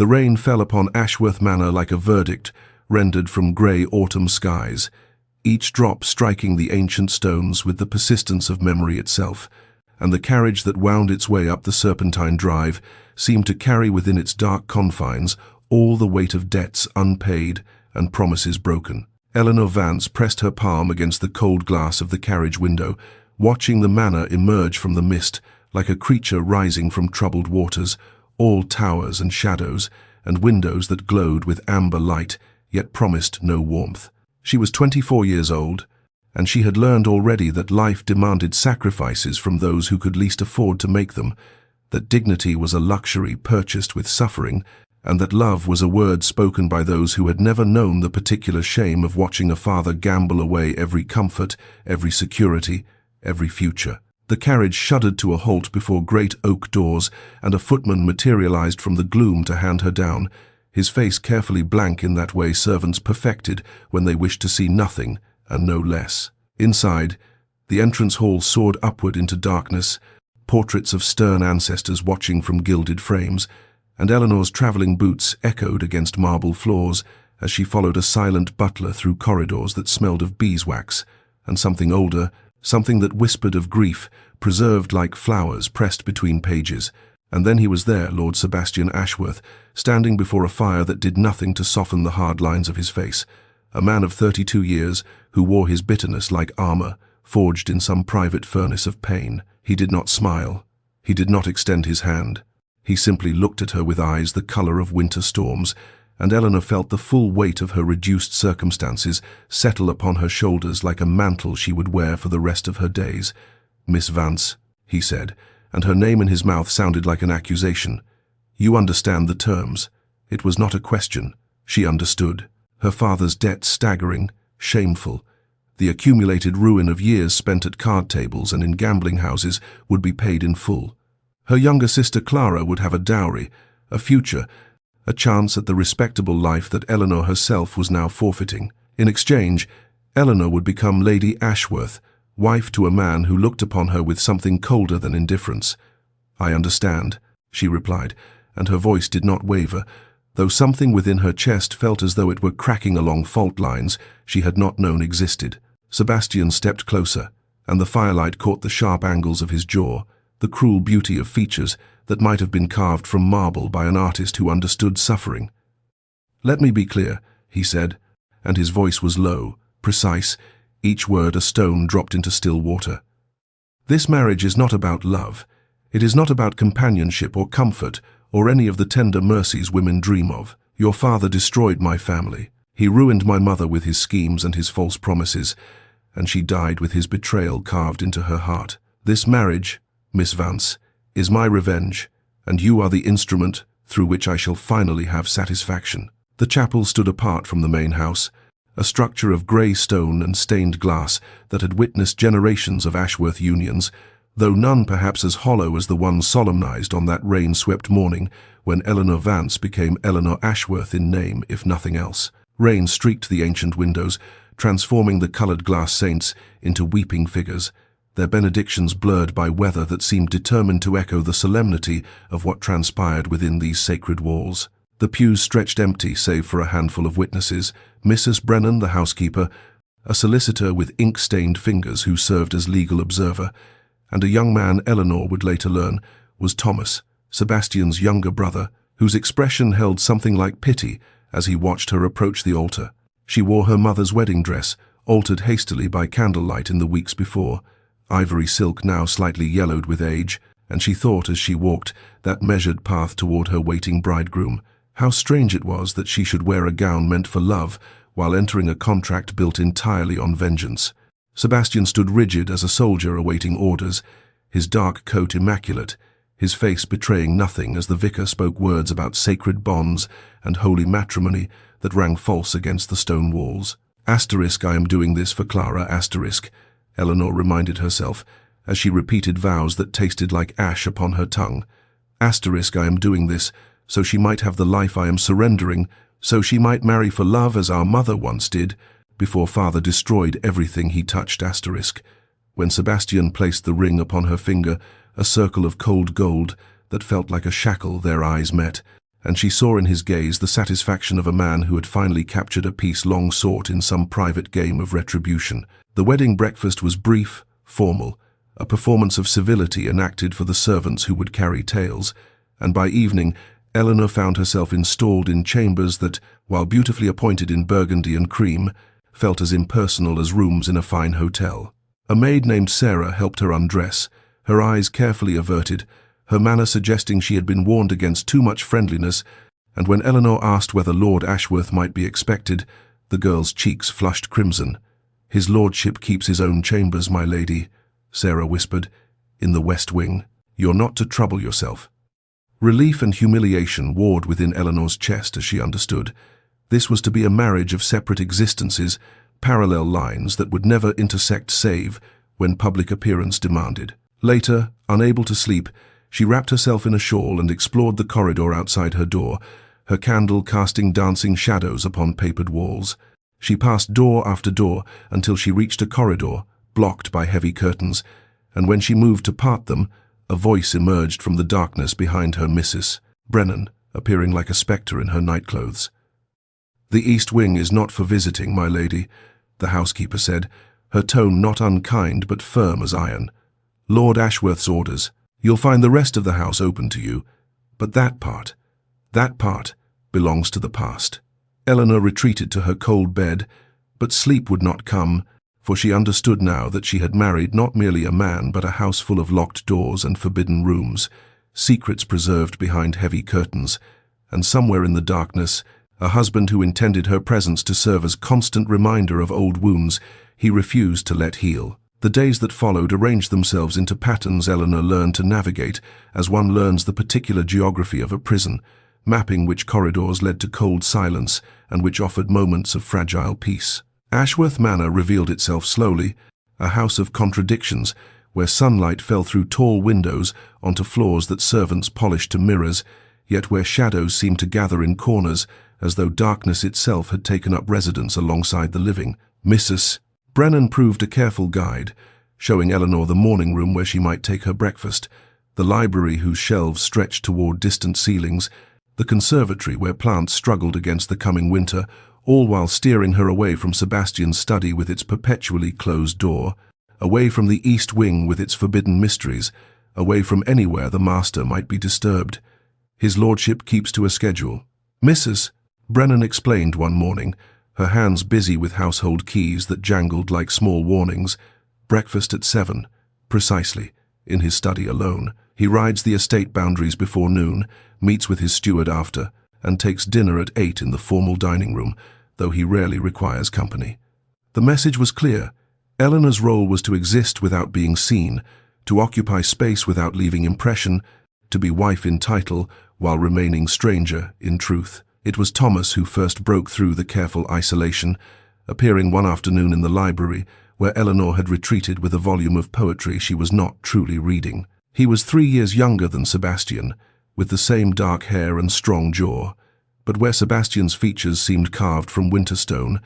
The rain fell upon Ashworth Manor like a verdict rendered from grey autumn skies, each drop striking the ancient stones with the persistence of memory itself, and the carriage that wound its way up the Serpentine Drive seemed to carry within its dark confines all the weight of debts unpaid and promises broken. Eleanor Vance pressed her palm against the cold glass of the carriage window, watching the manor emerge from the mist like a creature rising from troubled waters, all towers and shadows, and windows that glowed with amber light, yet promised no warmth. She was 24 years old, and she had learned already that life demanded sacrifices from those who could least afford to make them, that dignity was a luxury purchased with suffering, and that love was a word spoken by those who had never known the particular shame of watching a father gamble away every comfort, every security, every future. The carriage shuddered to a halt before great oak doors, and a footman materialized from the gloom to hand her down, his face carefully blank in that way servants perfected when they wished to see nothing and no less. Inside, the entrance hall soared upward into darkness, portraits of stern ancestors watching from gilded frames, and Eleanor's travelling boots echoed against marble floors as she followed a silent butler through corridors that smelled of beeswax, and something older, something that whispered of grief, preserved like flowers pressed between pages. And then he was there, Lord Sebastian Ashworth, standing before a fire that did nothing to soften the hard lines of his face, a man of 32 years who wore his bitterness like armor, forged in some private furnace of pain. He did not smile. He did not extend his hand. He simply looked at her with eyes the color of winter storms, and Eleanor felt the full weight of her reduced circumstances settle upon her shoulders like a mantle she would wear for the rest of her days. "Miss Vance," he said, and her name in his mouth sounded like an accusation. "You understand the terms." It was not a question. She understood. Her father's debt staggering, shameful. The accumulated ruin of years spent at card tables and in gambling houses would be paid in full. Her younger sister Clara would have a dowry, a future, a chance at the respectable life that Eleanor herself was now forfeiting. In exchange, Eleanor would become Lady Ashworth, wife to a man who looked upon her with something colder than indifference. "I understand," she replied, and her voice did not waver, though something within her chest felt as though it were cracking along fault lines she had not known existed. Sebastian stepped closer, and the firelight caught the sharp angles of his jaw, the cruel beauty of features that might have been carved from marble by an artist who understood suffering. "Let me be clear," he said, and his voice was low, precise, each word a stone dropped into still water. "This marriage is not about love. It is not about companionship or comfort or any of the tender mercies women dream of. Your father destroyed my family. He ruined my mother with his schemes and his false promises, and she died with his betrayal carved into her heart. This marriage, Miss Vance, is my revenge, and you are the instrument through which I shall finally have satisfaction." The chapel stood apart from the main house, a structure of grey stone and stained glass that had witnessed generations of Ashworth unions, though none perhaps as hollow as the one solemnized on that rain-swept morning when Eleanor Vance became Eleanor Ashworth in name, if nothing else. Rain streaked the ancient windows, transforming the coloured glass saints into weeping figures, their benedictions blurred by weather that seemed determined to echo the solemnity of what transpired within these sacred walls. The pews stretched empty save for a handful of witnesses, Mrs. Brennan, the housekeeper, a solicitor with ink-stained fingers who served as legal observer, and a young man Eleanor would later learn was Thomas, Sebastian's younger brother, whose expression held something like pity as he watched her approach the altar. She wore her mother's wedding dress, altered hastily by candlelight in the weeks before, ivory silk now slightly yellowed with age, and she thought as she walked that measured path toward her waiting bridegroom, how strange it was that she should wear a gown meant for love while entering a contract built entirely on vengeance. Sebastian stood rigid as a soldier awaiting orders, his dark coat immaculate, his face betraying nothing as the vicar spoke words about sacred bonds and holy matrimony that rang false against the stone walls. Asterisk, I am doing this for Clara, asterisk, Eleanor reminded herself, as she repeated vows that tasted like ash upon her tongue. Asterisk, I am doing this so she might have the life I am surrendering, so she might marry for love as our mother once did, before father destroyed everything he touched, asterisk. When Sebastian placed the ring upon her finger, a circle of cold gold that felt like a shackle, their eyes met, and she saw in his gaze the satisfaction of a man who had finally captured a piece long sought in some private game of retribution. The wedding breakfast was brief, formal, a performance of civility enacted for the servants who would carry tales, and by evening Eleanor found herself installed in chambers that, while beautifully appointed in burgundy and cream, felt as impersonal as rooms in a fine hotel. A maid named Sarah helped her undress, her eyes carefully averted, her manner suggesting she had been warned against too much friendliness, and when Eleanor asked whether Lord Ashworth might be expected, the girl's cheeks flushed crimson. "His lordship keeps his own chambers, my lady," Sarah whispered, "in the west wing. You're not to trouble yourself." Relief and humiliation warred within Eleanor's chest as she understood. This was to be a marriage of separate existences, parallel lines that would never intersect save when public appearance demanded. Later, unable to sleep, she wrapped herself in a shawl and explored the corridor outside her door, her candle casting dancing shadows upon papered walls. She passed door after door until she reached a corridor, blocked by heavy curtains, and when she moved to part them, a voice emerged from the darkness behind her, Mrs. Brennan, appearing like a spectre in her nightclothes. "The East Wing is not for visiting, my lady," the housekeeper said, her tone not unkind but firm as iron. "Lord Ashworth's orders. You'll find the rest of the house open to you, but that part belongs to the past." Eleanor retreated to her cold bed, but sleep would not come, for she understood now that she had married not merely a man but a house full of locked doors and forbidden rooms, secrets preserved behind heavy curtains, and somewhere in the darkness, a husband who intended her presence to serve as constant reminder of old wounds he refused to let heal. The days that followed arranged themselves into patterns Eleanor learned to navigate as one learns the particular geography of a prison, mapping which corridors led to cold silence and which offered moments of fragile peace. Ashworth Manor revealed itself slowly, a house of contradictions, where sunlight fell through tall windows onto floors that servants polished to mirrors, yet where shadows seemed to gather in corners as though darkness itself had taken up residence alongside the living. Mrs. Brennan proved a careful guide, showing Eleanor the morning room where she might take her breakfast, the library whose shelves stretched toward distant ceilings, the conservatory where plants struggled against the coming winter, all while steering her away from Sebastian's study with its perpetually closed door, away from the East Wing with its forbidden mysteries, away from anywhere the master might be disturbed. "His lordship keeps to a schedule," Mrs. Brennan explained one morning, her hands busy with household keys that jangled like small warnings. "Breakfast at 7, precisely, in his study alone. He rides the estate boundaries before noon, meets with his steward after, and takes dinner at 8 in the formal dining room, though he rarely requires company." The message was clear. Eleanor's role was to exist without being seen, to occupy space without leaving impression, to be wife in title while remaining stranger in truth. It was Thomas who first broke through the careful isolation, appearing one afternoon in the library, where Eleanor had retreated with a volume of poetry she was not truly reading. He was 3 years younger than Sebastian, with the same dark hair and strong jaw, but where Sebastian's features seemed carved from winter stone,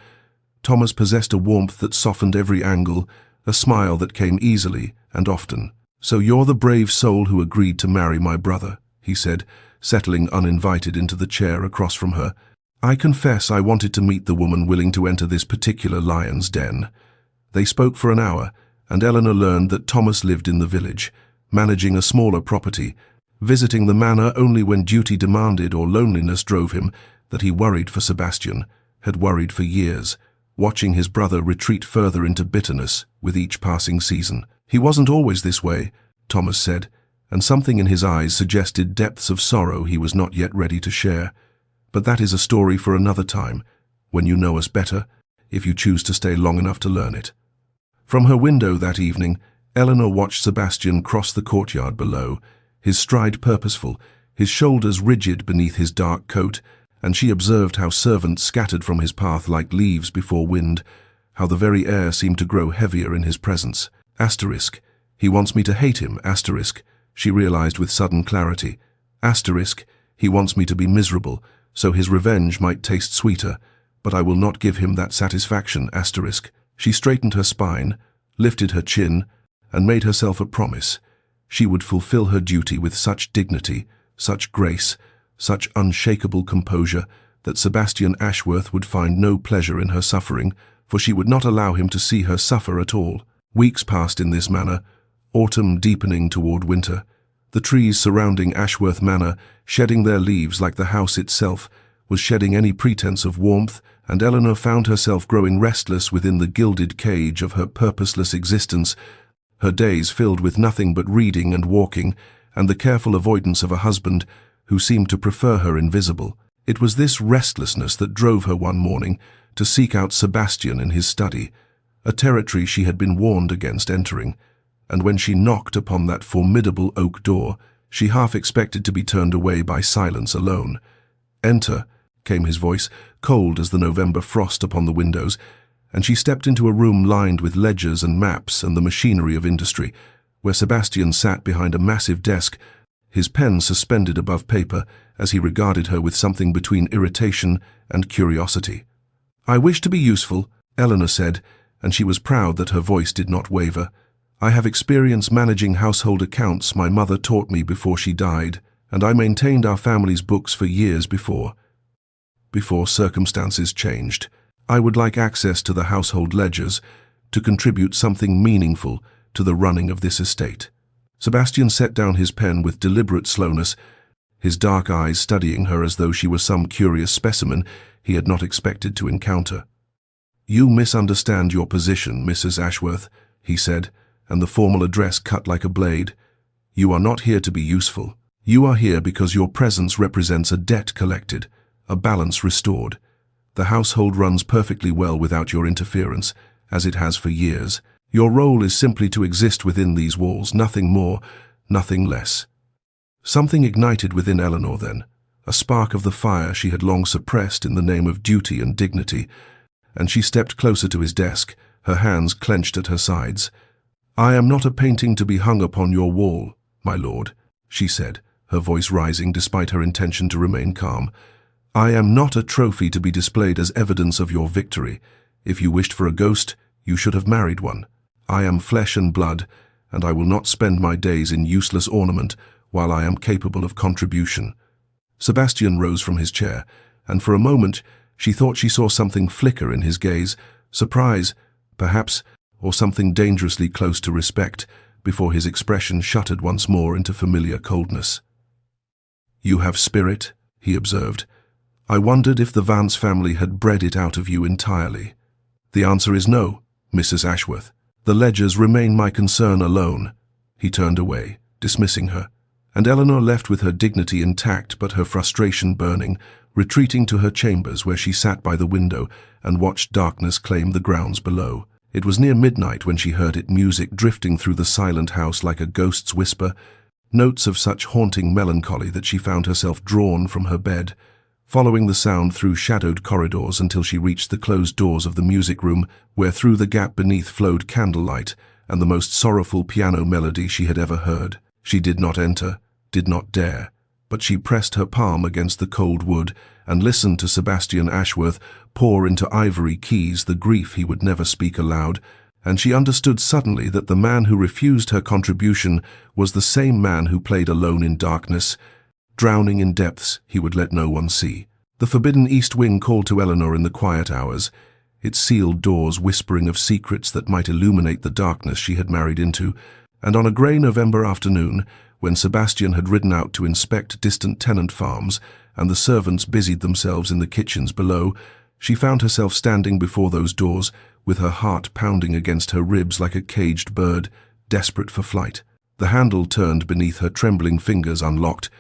Thomas possessed a warmth that softened every angle, a smile that came easily and often. "So you're the brave soul who agreed to marry my brother," he said, settling uninvited into the chair across from her. "I confess I wanted to meet the woman willing to enter this particular lion's den." They spoke for an hour, and Eleanor learned that Thomas lived in the village, managing a smaller property, visiting the manor only when duty demanded or loneliness drove him, that he worried for Sebastian, had worried for years, watching his brother retreat further into bitterness with each passing season. "He wasn't always this way," Thomas said, and something in his eyes suggested depths of sorrow he was not yet ready to share. "But that is a story for another time, when you know us better, if you choose to stay long enough to learn it." From her window that evening, Eleanor watched Sebastian cross the courtyard below, his stride purposeful, his shoulders rigid beneath his dark coat, and she observed how servants scattered from his path like leaves before wind, how the very air seemed to grow heavier in his presence. Asterisk, he wants me to hate him, asterisk, she realized with sudden clarity. Asterisk, he wants me to be miserable, so his revenge might taste sweeter, but I will not give him that satisfaction, asterisk. She straightened her spine, lifted her chin, and made herself a promise. She would fulfill her duty with such dignity, such grace, such unshakable composure that Sebastian Ashworth would find no pleasure in her suffering, for she would not allow him to see her suffer at all. Weeks passed in this manner, autumn deepening toward winter. The trees surrounding Ashworth Manor, shedding their leaves like the house itself, was shedding any pretense of warmth, and Eleanor found herself growing restless within the gilded cage of her purposeless existence, her days filled with nothing but reading and walking, and the careful avoidance of a husband who seemed to prefer her invisible. It was this restlessness that drove her one morning to seek out Sebastian in his study, a territory she had been warned against entering, and when she knocked upon that formidable oak door, she half expected to be turned away by silence alone. "Enter," came his voice, cold as the November frost upon the windows, and she stepped into a room lined with ledgers and maps and the machinery of industry, where Sebastian sat behind a massive desk, his pen suspended above paper as he regarded her with something between irritation and curiosity. "I wish to be useful," Eleanor said, and she was proud that her voice did not waver. "I have experience managing household accounts my mother taught me before she died, and I maintained our family's books for years before circumstances changed. I would like access to the household ledgers to contribute something meaningful to the running of this estate." Sebastian set down his pen with deliberate slowness, his dark eyes studying her as though she were some curious specimen he had not expected to encounter. "You misunderstand your position, Mrs. Ashworth," he said, and the formal address cut like a blade. "You are not here to be useful. You are here because your presence represents a debt collected, a balance restored. The household runs perfectly well without your interference, as it has for years. Your role is simply to exist within these walls, nothing more, nothing less." Something ignited within Eleanor then, a spark of the fire she had long suppressed in the name of duty and dignity, and she stepped closer to his desk, her hands clenched at her sides. "I am not a painting to be hung upon your wall, my lord," she said, her voice rising despite her intention to remain calm. "I am not a trophy to be displayed as evidence of your victory. If you wished for a ghost, you should have married one. I am flesh and blood, and I will not spend my days in useless ornament while I am capable of contribution." Sebastian rose from his chair, and for a moment she thought she saw something flicker in his gaze, surprise, perhaps, or something dangerously close to respect, before his expression shuttered once more into familiar coldness. "You have spirit," he observed. "I wondered if the Vance family had bred it out of you entirely. The answer is no, Mrs. Ashworth. The ledgers remain my concern alone." He turned away, dismissing her, and Eleanor left with her dignity intact but her frustration burning, retreating to her chambers where she sat by the window and watched darkness claim the grounds below. It was near midnight when she heard it music drifting through the silent house like a ghost's whisper, notes of such haunting melancholy that she found herself drawn from her bed, following the sound through shadowed corridors until she reached the closed doors of the music room, where through the gap beneath flowed candlelight and the most sorrowful piano melody she had ever heard. She did not enter, did not dare, but she pressed her palm against the cold wood and listened to Sebastian Ashworth pour into ivory keys the grief he would never speak aloud, and she understood suddenly that the man who refused her contribution was the same man who played alone in darkness, drowning in depths he would let no one see. The forbidden east wing called to Eleanor in the quiet hours, its sealed doors whispering of secrets that might illuminate the darkness she had married into, and on a grey November afternoon, when Sebastian had ridden out to inspect distant tenant farms and the servants busied themselves in the kitchens below, she found herself standing before those doors with her heart pounding against her ribs like a caged bird, desperate for flight. The handle turned beneath her trembling fingers unlocked,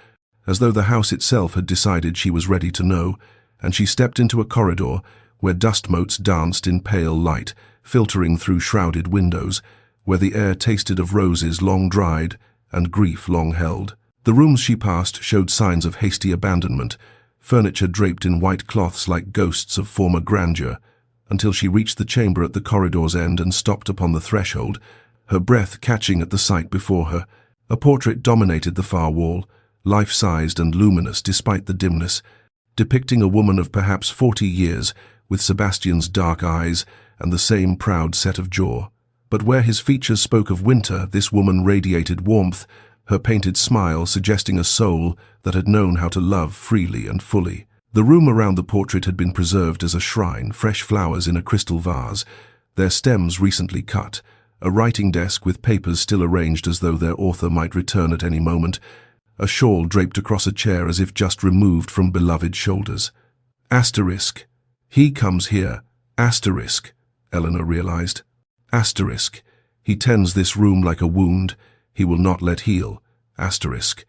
as though the house itself had decided she was ready to know, and she stepped into a corridor where dust motes danced in pale light, filtering through shrouded windows, where the air tasted of roses long dried and grief long held. The rooms she passed showed signs of hasty abandonment, furniture draped in white cloths like ghosts of former grandeur, until she reached the chamber at the corridor's end and stopped upon the threshold, her breath catching at the sight before her. A portrait dominated the far wall, life-sized and luminous despite the dimness, depicting a woman of perhaps 40 years, with Sebastian's dark eyes and the same proud set of jaw. But where his features spoke of winter, this woman radiated warmth, her painted smile suggesting a soul that had known how to love freely and fully. The room around the portrait had been preserved as a shrine, fresh flowers in a crystal vase, their stems recently cut, a writing desk with papers still arranged as though their author might return at any moment, a shawl draped across a chair as if just removed from beloved shoulders. Asterisk. He comes here. Asterisk, Eleanor realized. Asterisk. He tends this room like a wound. He will not let heal. Asterisk.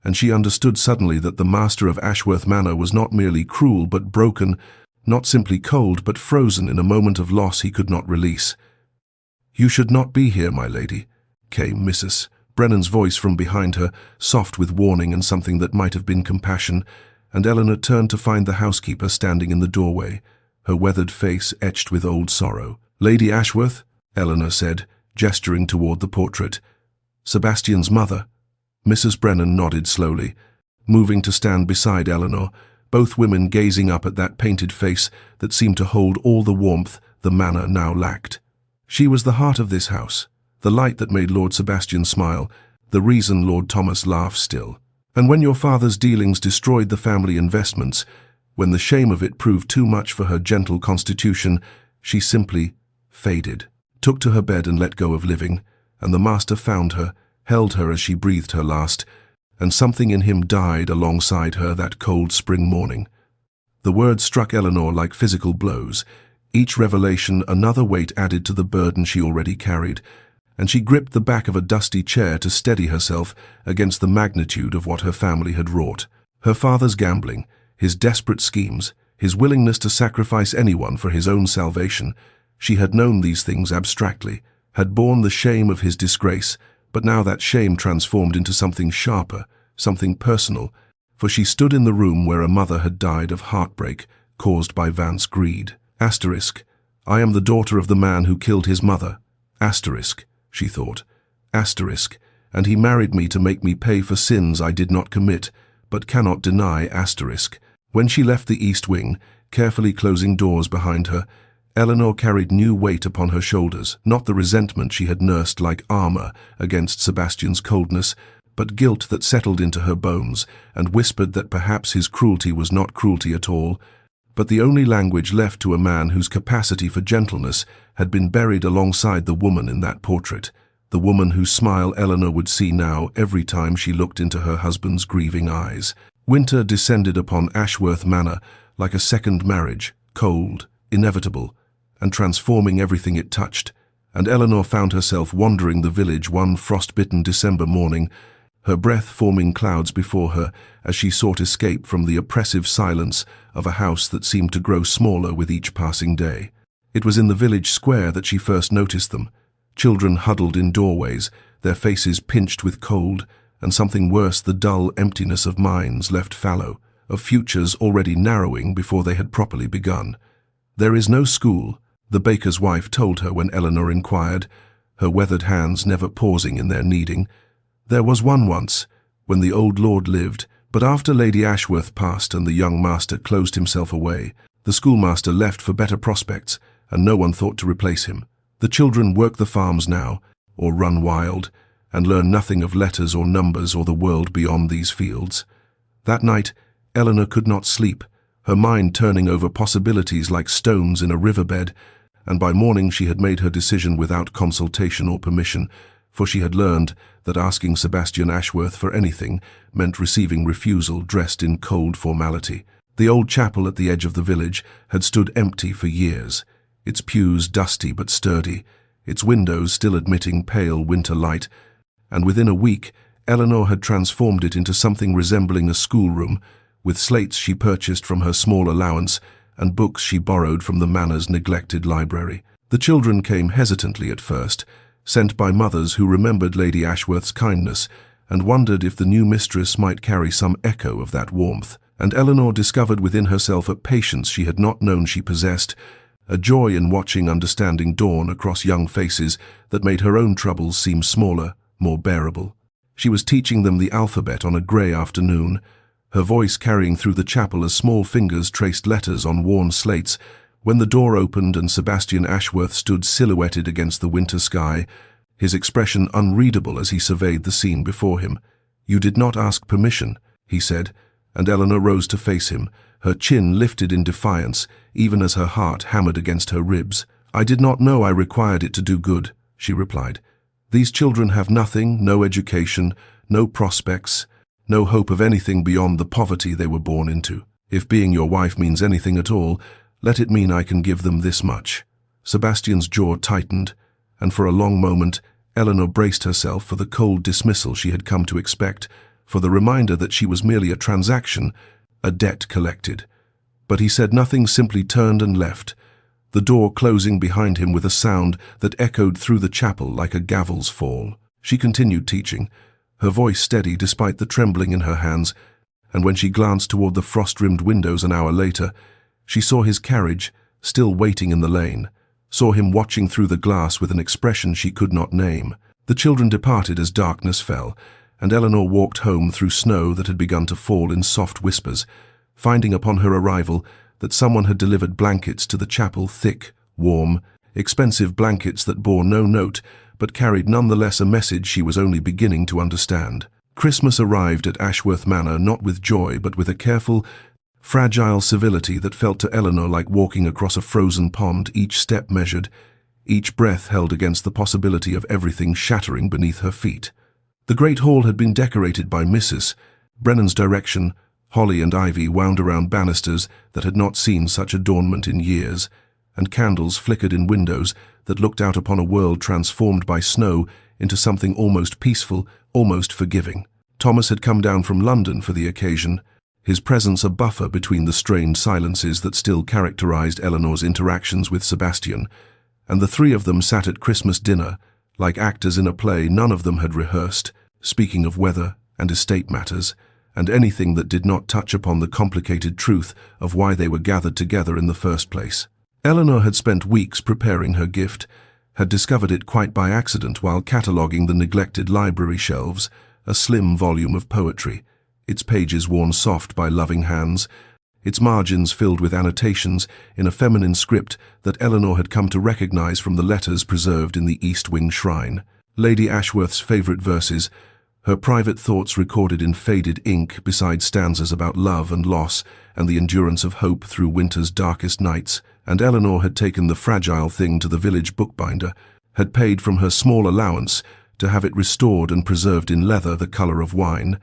And she understood suddenly that the master of Ashworth Manor was not merely cruel but broken, not simply cold but frozen in a moment of loss he could not release. "You should not be here, my lady," came Mrs. Brennan's voice from behind her, soft with warning and something that might have been compassion, and Eleanor turned to find the housekeeper standing in the doorway, her weathered face etched with old sorrow. "Lady Ashworth," Eleanor said, gesturing toward the portrait. "Sebastian's mother." Mrs. Brennan nodded slowly, moving to stand beside Eleanor, both women gazing up at that painted face that seemed to hold all the warmth the manor now lacked. She was the heart of this house, the light that made Lord Sebastian smile, the reason Lord Thomas laughed still. And when your father's dealings destroyed the family investments, when the shame of it proved too much for her gentle constitution, she simply faded, took to her bed and let go of living, and the master found her, held her as she breathed her last, and something in him died alongside her that cold spring morning. The words struck Eleanor like physical blows, each revelation another weight added to the burden she already carried, and she gripped the back of a dusty chair to steady herself against the magnitude of what her family had wrought. Her father's gambling, his desperate schemes, his willingness to sacrifice anyone for his own salvation. She had known these things abstractly, had borne the shame of his disgrace, but now that shame transformed into something sharper, something personal, for she stood in the room where a mother had died of heartbreak caused by Vance's greed. Asterisk. I am the daughter of the man who killed his mother. Asterisk, she thought. Asterisk. And he married me to make me pay for sins I did not commit, but cannot deny. Asterisk. When she left the East Wing, carefully closing doors behind her, Eleanor carried new weight upon her shoulders, not the resentment she had nursed like armor against Sebastian's coldness, but guilt that settled into her bones and whispered that perhaps his cruelty was not cruelty at all, but the only language left to a man whose capacity for gentleness had been buried alongside the woman in that portrait, the woman whose smile Eleanor would see now every time she looked into her husband's grieving eyes. Winter descended upon Ashworth Manor like a second marriage, cold, inevitable, and transforming everything it touched, and Eleanor found herself wandering the village one frost-bitten December morning, her breath forming clouds before her as she sought escape from the oppressive silence of a house that seemed to grow smaller with each passing day. It was in the village square that she first noticed them, children huddled in doorways, their faces pinched with cold, and something worse, the dull emptiness of minds left fallow, of futures already narrowing before they had properly begun. "There is no school," the baker's wife told her when Eleanor inquired, her weathered hands never pausing in their kneading. "There was one once, when the old lord lived, but after Lady Ashworth passed and the young master closed himself away, the schoolmaster left for better prospects, and no one thought to replace him. The children work the farms now, or run wild, and learn nothing of letters or numbers or the world beyond these fields." That night, Eleanor could not sleep, her mind turning over possibilities like stones in a riverbed, and by morning she had made her decision without consultation or permission, for she had learned that asking Sebastian Ashworth for anything meant receiving refusal dressed in cold formality. The old chapel at the edge of the village had stood empty for years, its pews dusty but sturdy, its windows still admitting pale winter light, and within a week Eleanor had transformed it into something resembling a schoolroom, with slates she purchased from her small allowance and books she borrowed from the manor's neglected library. The children came hesitantly at first, sent by mothers who remembered Lady Ashworth's kindness and wondered if the new mistress might carry some echo of that warmth, and Eleanor discovered within herself a patience she had not known she possessed, a joy in watching understanding dawn across young faces that made her own troubles seem smaller, more bearable. She was teaching them the alphabet on a grey afternoon, her voice carrying through the chapel as small fingers traced letters on worn slates, when the door opened and Sebastian Ashworth stood silhouetted against the winter sky, his expression unreadable as he surveyed the scene before him. "You did not ask permission," he said, and Eleanor rose to face him, her chin lifted in defiance, even as her heart hammered against her ribs. "I did not know I required it to do good," she replied. "These children have nothing, no education, no prospects, no hope of anything beyond the poverty they were born into. If being your wife means anything at all, let it mean I can give them this much." Sebastian's jaw tightened, and for a long moment Eleanor braced herself for the cold dismissal she had come to expect, for the reminder that she was merely a transaction, a debt collected. But he said nothing, simply turned and left, the door closing behind him with a sound that echoed through the chapel like a gavel's fall. She continued teaching, her voice steady despite the trembling in her hands, and when she glanced toward the frost-rimmed windows an hour later, she saw his carriage, still waiting in the lane, saw him watching through the glass with an expression she could not name. The children departed as darkness fell, and Eleanor walked home through snow that had begun to fall in soft whispers, finding upon her arrival that someone had delivered blankets to the chapel, thick, warm, expensive blankets that bore no note, but carried nonetheless a message she was only beginning to understand. Christmas arrived at Ashworth Manor not with joy but with a careful, fragile civility that felt to Eleanor like walking across a frozen pond, each step measured, each breath held against the possibility of everything shattering beneath her feet. The great hall had been decorated by Mrs. Brennan's direction. Holly and ivy wound around banisters that had not seen such adornment in years, and candles flickered in windows that looked out upon a world transformed by snow into something almost peaceful, almost forgiving. Thomas had come down from London for the occasion, his presence a buffer between the strained silences that still characterized Eleanor's interactions with Sebastian, and the three of them sat at Christmas dinner, like actors in a play none of them had rehearsed, speaking of weather and estate matters, and anything that did not touch upon the complicated truth of why they were gathered together in the first place. Eleanor had spent weeks preparing her gift, had discovered it quite by accident while cataloguing the neglected library shelves, a slim volume of poetry, its pages worn soft by loving hands, its margins filled with annotations in a feminine script that Eleanor had come to recognize from the letters preserved in the East Wing shrine. Lady Ashworth's favorite verses, her private thoughts recorded in faded ink beside stanzas about love and loss and the endurance of hope through winter's darkest nights, and Eleanor had taken the fragile thing to the village bookbinder, had paid from her small allowance to have it restored and preserved in leather the color of wine,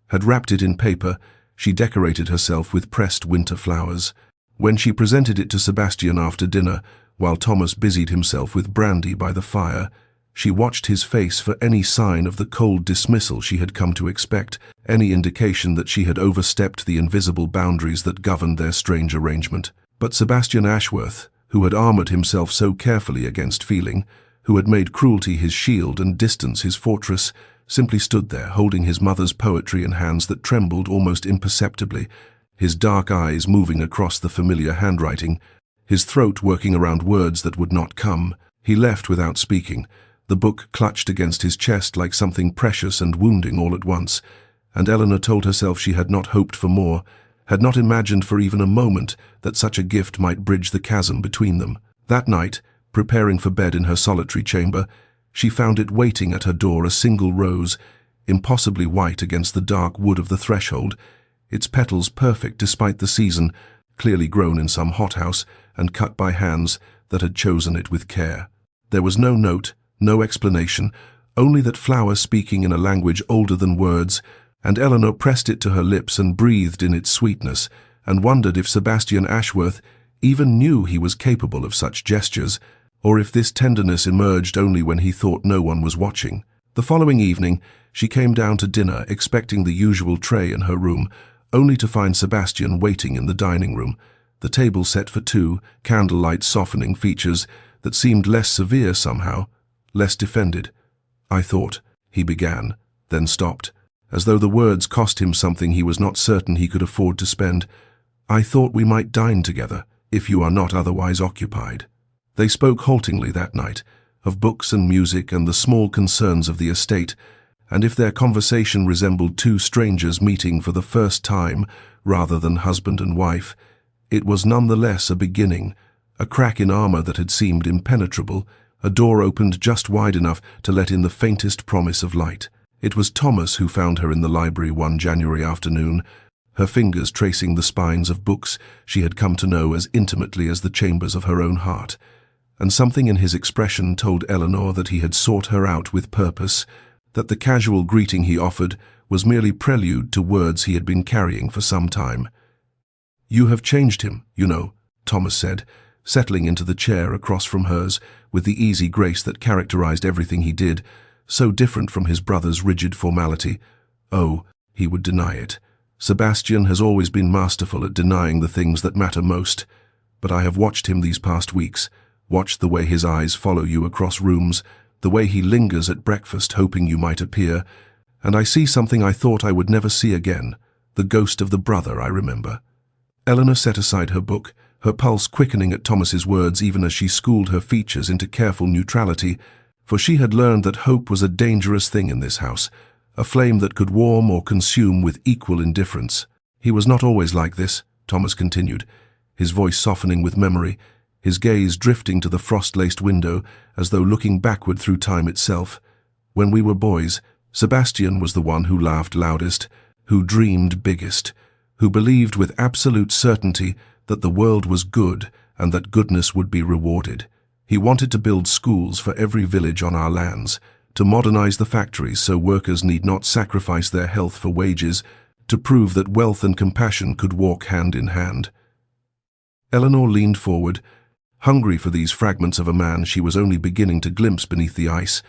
had wrapped it in paper. She decorated herself with pressed winter flowers. When she presented it to Sebastian after dinner, while Thomas busied himself with brandy by the fire, she watched his face for any sign of the cold dismissal she had come to expect, any indication that she had overstepped the invisible boundaries that governed their strange arrangement. But Sebastian Ashworth, who had armored himself so carefully against feeling, who had made cruelty his shield and distance his fortress, simply stood there holding his mother's poetry in hands that trembled almost imperceptibly, his dark eyes moving across the familiar handwriting, his throat working around words that would not come. He left without speaking, the book clutched against his chest like something precious and wounding all at once, and Eleanor told herself she had not hoped for more, had not imagined for even a moment that such a gift might bridge the chasm between them. That night, preparing for bed in her solitary chamber, she found it waiting at her door, a single rose, impossibly white against the dark wood of the threshold, its petals perfect despite the season, clearly grown in some hothouse and cut by hands that had chosen it with care. There was no note, no explanation, only that flower speaking in a language older than words, and Eleanor pressed it to her lips and breathed in its sweetness, and wondered if Sebastian Ashworth even knew he was capable of such gestures, or if this tenderness emerged only when he thought no one was watching. The following evening, she came down to dinner expecting the usual tray in her room, only to find Sebastian waiting in the dining room, the table set for two, candlelight softening features that seemed less severe somehow, less defended. "I thought," he began, then stopped, as though the words cost him something he was not certain he could afford to spend. "I thought we might dine together, if you are not otherwise occupied." They spoke haltingly that night, of books and music and the small concerns of the estate, and if their conversation resembled two strangers meeting for the first time rather than husband and wife, it was nonetheless a beginning, a crack in armor that had seemed impenetrable, A door opened just wide enough to let in the faintest promise of light. It was Thomas who found her in the library one January afternoon, her fingers tracing the spines of books she had come to know as intimately as the chambers of her own heart. And something in his expression told Eleanor that he had sought her out with purpose, that the casual greeting he offered was merely prelude to words he had been carrying for some time. "You have changed him, you know," Thomas said, settling into the chair across from hers with the easy grace that characterized everything he did, so different from his brother's rigid formality. Oh, he would deny it. Sebastian has always been masterful at denying the things that matter most, but I have watched him these past weeks, watched the way his eyes follow you across rooms, the way he lingers at breakfast hoping you might appear, and I see something I thought I would never see again, the ghost of the brother I remember. Eleanor set aside her book, her pulse quickening at Thomas's words even as she schooled her features into careful neutrality, for she had learned that hope was a dangerous thing in this house, a flame that could warm or consume with equal indifference. "He was not always like this," Thomas continued, his voice softening with memory, his gaze drifting to the frost-laced window as though looking backward through time itself. "When we were boys, Sebastian was the one who laughed loudest, who dreamed biggest, who believed with absolute certainty that the world was good and that goodness would be rewarded. He wanted to build schools for every village on our lands, to modernize the factories so workers need not sacrifice their health for wages, to prove that wealth and compassion could walk hand in hand." Eleanor leaned forward, hungry for these fragments of a man she was only beginning to glimpse beneath the ice,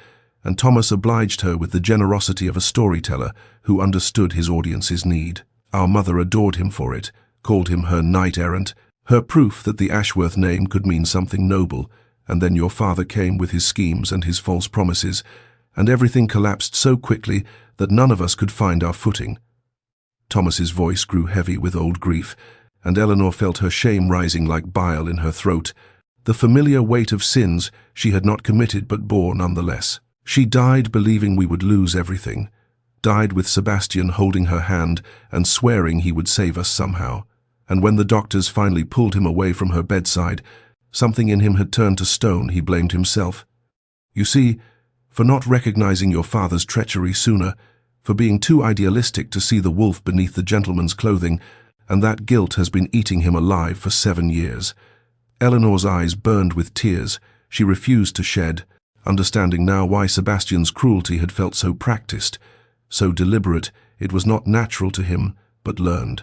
and Thomas obliged her with the generosity of a storyteller who understood his audience's need. "Our mother adored him for it, called him her knight-errant, her proof that the Ashworth name could mean something noble, and then your father came with his schemes and his false promises, and everything collapsed so quickly that none of us could find our footing." Thomas's voice grew heavy with old grief, and Eleanor felt her shame rising like bile in her throat, the familiar weight of sins she had not committed but bore nonetheless. She died believing we would lose everything, died with Sebastian holding her hand and swearing he would save us somehow. And when the doctors finally pulled him away from her bedside, something in him had turned to stone. He blamed himself. "You see, for not recognizing your father's treachery sooner, for being too idealistic to see the wolf beneath the gentleman's clothing, and that guilt has been eating him alive for 7 years. Eleanor's eyes burned with tears. She refused to shed, understanding now why Sebastian's cruelty had felt so practiced, so deliberate. It was not natural to him, but learned.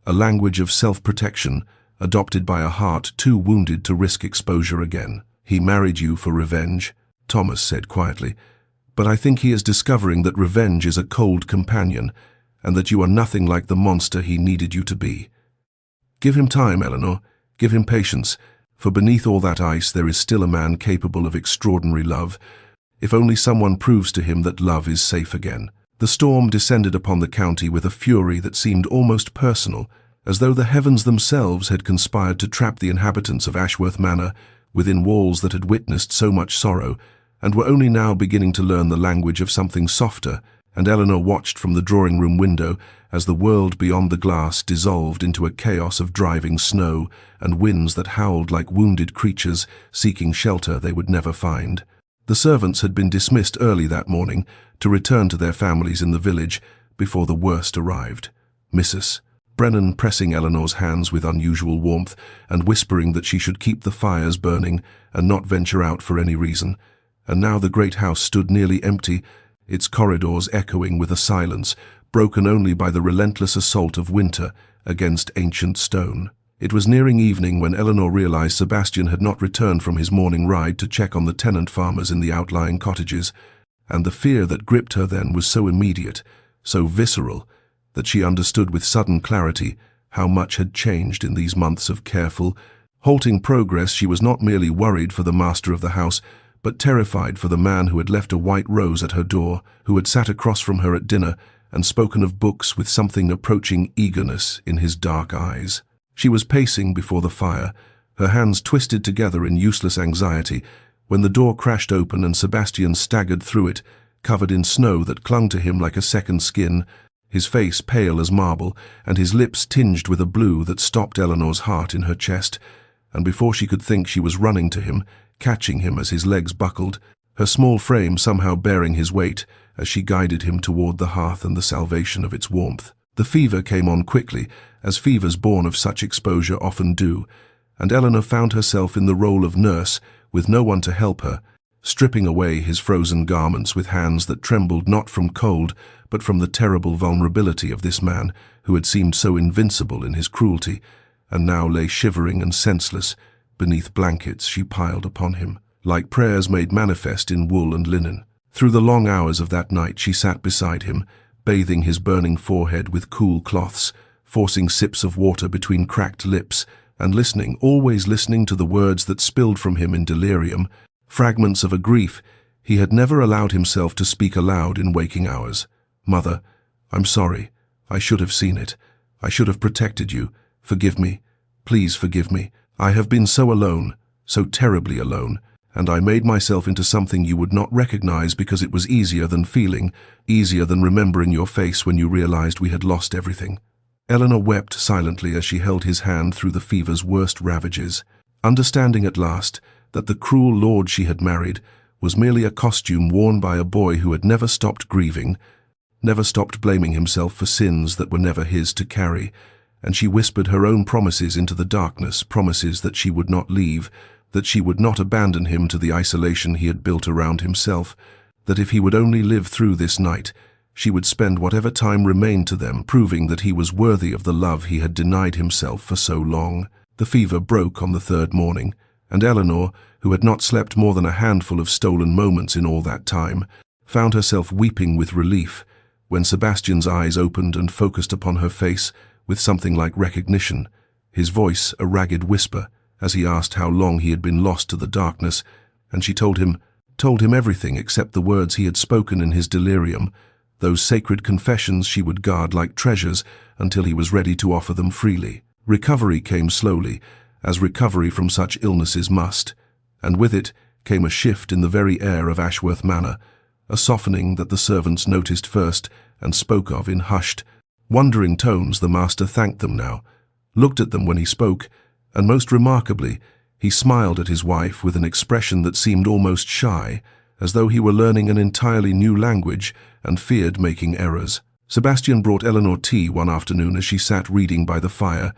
A language of self-protection, adopted by a heart too wounded to risk exposure again. "He married you for revenge," Thomas said quietly, "but I think he is discovering that revenge is a cold companion, and that you are nothing like the monster he needed you to be. Give him time, Eleanor. Give him patience, for beneath all that ice there is still a man capable of extraordinary love, if only someone proves to him that love is safe again." The storm descended upon the county with a fury that seemed almost personal, as though the heavens themselves had conspired to trap the inhabitants of Ashworth Manor within walls that had witnessed so much sorrow, and were only now beginning to learn the language of something softer, and Eleanor watched from the drawing-room window as the world beyond the glass dissolved into a chaos of driving snow and winds that howled like wounded creatures seeking shelter they would never find. The servants had been dismissed early that morning to return to their families in the village before the worst arrived. "Mrs. Brennan," pressing Eleanor's hands with unusual warmth and whispering that she should keep the fires burning and not venture out for any reason. And now the great house stood nearly empty, its corridors echoing with a silence broken only by the relentless assault of winter against ancient stone. It was nearing evening when Eleanor realized Sebastian had not returned from his morning ride to check on the tenant farmers in the outlying cottages, and the fear that gripped her then was so immediate, so visceral, that she understood with sudden clarity how much had changed in these months of careful, halting progress. She was not merely worried for the master of the house, but terrified for the man who had left a white rose at her door, who had sat across from her at dinner and spoken of books with something approaching eagerness in his dark eyes. She was pacing before the fire, her hands twisted together in useless anxiety, when the door crashed open and Sebastian staggered through it, covered in snow that clung to him like a second skin, his face pale as marble and his lips tinged with a blue that stopped Eleanor's heart in her chest, and before she could think she was running to him, catching him as his legs buckled, her small frame somehow bearing his weight as she guided him toward the hearth and the salvation of its warmth. The fever came on quickly, as fevers born of such exposure often do, and Eleanor found herself in the role of nurse, with no one to help her, stripping away his frozen garments with hands that trembled not from cold, but from the terrible vulnerability of this man who had seemed so invincible in his cruelty, and now lay shivering and senseless beneath blankets she piled upon him, like prayers made manifest in wool and linen. Through the long hours of that night she sat beside him, bathing his burning forehead with cool cloths, forcing sips of water between cracked lips, and listening, always listening to the words that spilled from him in delirium, fragments of a grief he had never allowed himself to speak aloud in waking hours. "Mother, I'm sorry. I should have seen it. I should have protected you. Forgive me. Please forgive me. I have been so alone, so terribly alone, and I made myself into something you would not recognize because it was easier than feeling, easier than remembering your face when you realized we had lost everything." Eleanor wept silently as she held his hand through the fever's worst ravages, understanding at last that the cruel lord she had married was merely a costume worn by a boy who had never stopped grieving, never stopped blaming himself for sins that were never his to carry, and she whispered her own promises into the darkness, promises that she would not leave, that she would not abandon him to the isolation he had built around himself, that if he would only live through this night, she would spend whatever time remained to them proving that he was worthy of the love he had denied himself for so long. The fever broke on the third morning, and Eleanor, who had not slept more than a handful of stolen moments in all that time, found herself weeping with relief when Sebastian's eyes opened and focused upon her face with something like recognition, his voice a ragged whisper, as he asked how long he had been lost to the darkness, and she told him everything except the words he had spoken in his delirium, those sacred confessions she would guard like treasures until he was ready to offer them freely. Recovery came slowly, as recovery from such illnesses must, and with it came a shift in the very air of Ashworth Manor, a softening that the servants noticed first and spoke of in hushed, wondering tones. The master thanked them now, looked at them when he spoke, and most remarkably, he smiled at his wife with an expression that seemed almost shy, as though he were learning an entirely new language and feared making errors. Sebastian brought Eleanor tea one afternoon as she sat reading by the fire,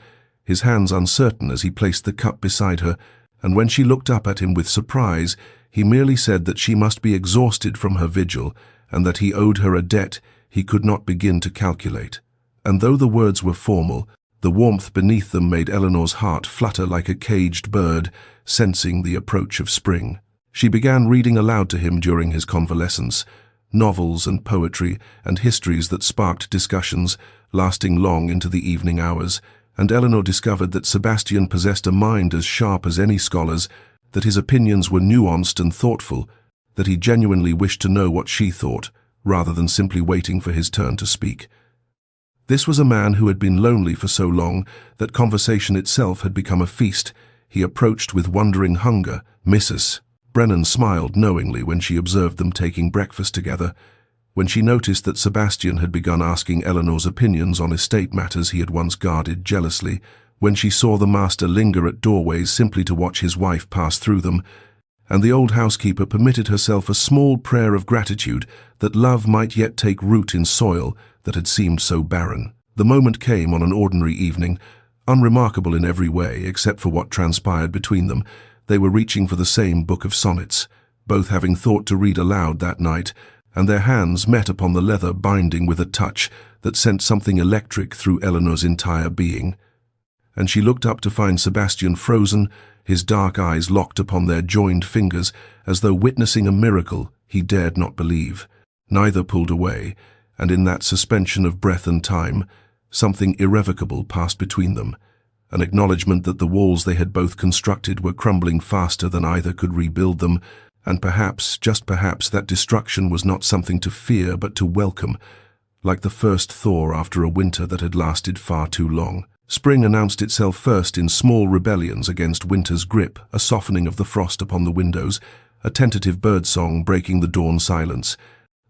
his hands uncertain as he placed the cup beside her, and when she looked up at him with surprise, he merely said that she must be exhausted from her vigil, and that he owed her a debt he could not begin to calculate. And though the words were formal, the warmth beneath them made Eleanor's heart flutter like a caged bird, sensing the approach of spring. She began reading aloud to him during his convalescence, novels and poetry and histories that sparked discussions, lasting long into the evening hours, and Eleanor discovered that Sebastian possessed a mind as sharp as any scholar's, that his opinions were nuanced and thoughtful, that he genuinely wished to know what she thought, rather than simply waiting for his turn to speak. This was a man who had been lonely for so long that conversation itself had become a feast. He approached with wondering hunger. "Mrs." Brennan smiled knowingly when she observed them taking breakfast together. When she noticed that Sebastian had begun asking Eleanor's opinions on estate matters he had once guarded jealously, when she saw the master linger at doorways simply to watch his wife pass through them, and the old housekeeper permitted herself a small prayer of gratitude that love might yet take root in soil that had seemed so barren. The moment came on an ordinary evening, unremarkable in every way except for what transpired between them. They were reaching for the same book of sonnets, both having thought to read aloud that night, and their hands met upon the leather binding with a touch that sent something electric through Eleanor's entire being. And she looked up to find Sebastian frozen, his dark eyes locked upon their joined fingers, as though witnessing a miracle he dared not believe. Neither pulled away, and in that suspension of breath and time, something irrevocable passed between them, an acknowledgement that the walls they had both constructed were crumbling faster than either could rebuild them, and perhaps, just perhaps, that destruction was not something to fear but to welcome, like the first thaw after a winter that had lasted far too long. Spring announced itself first in small rebellions against winter's grip, a softening of the frost upon the windows, a tentative birdsong breaking the dawn silence,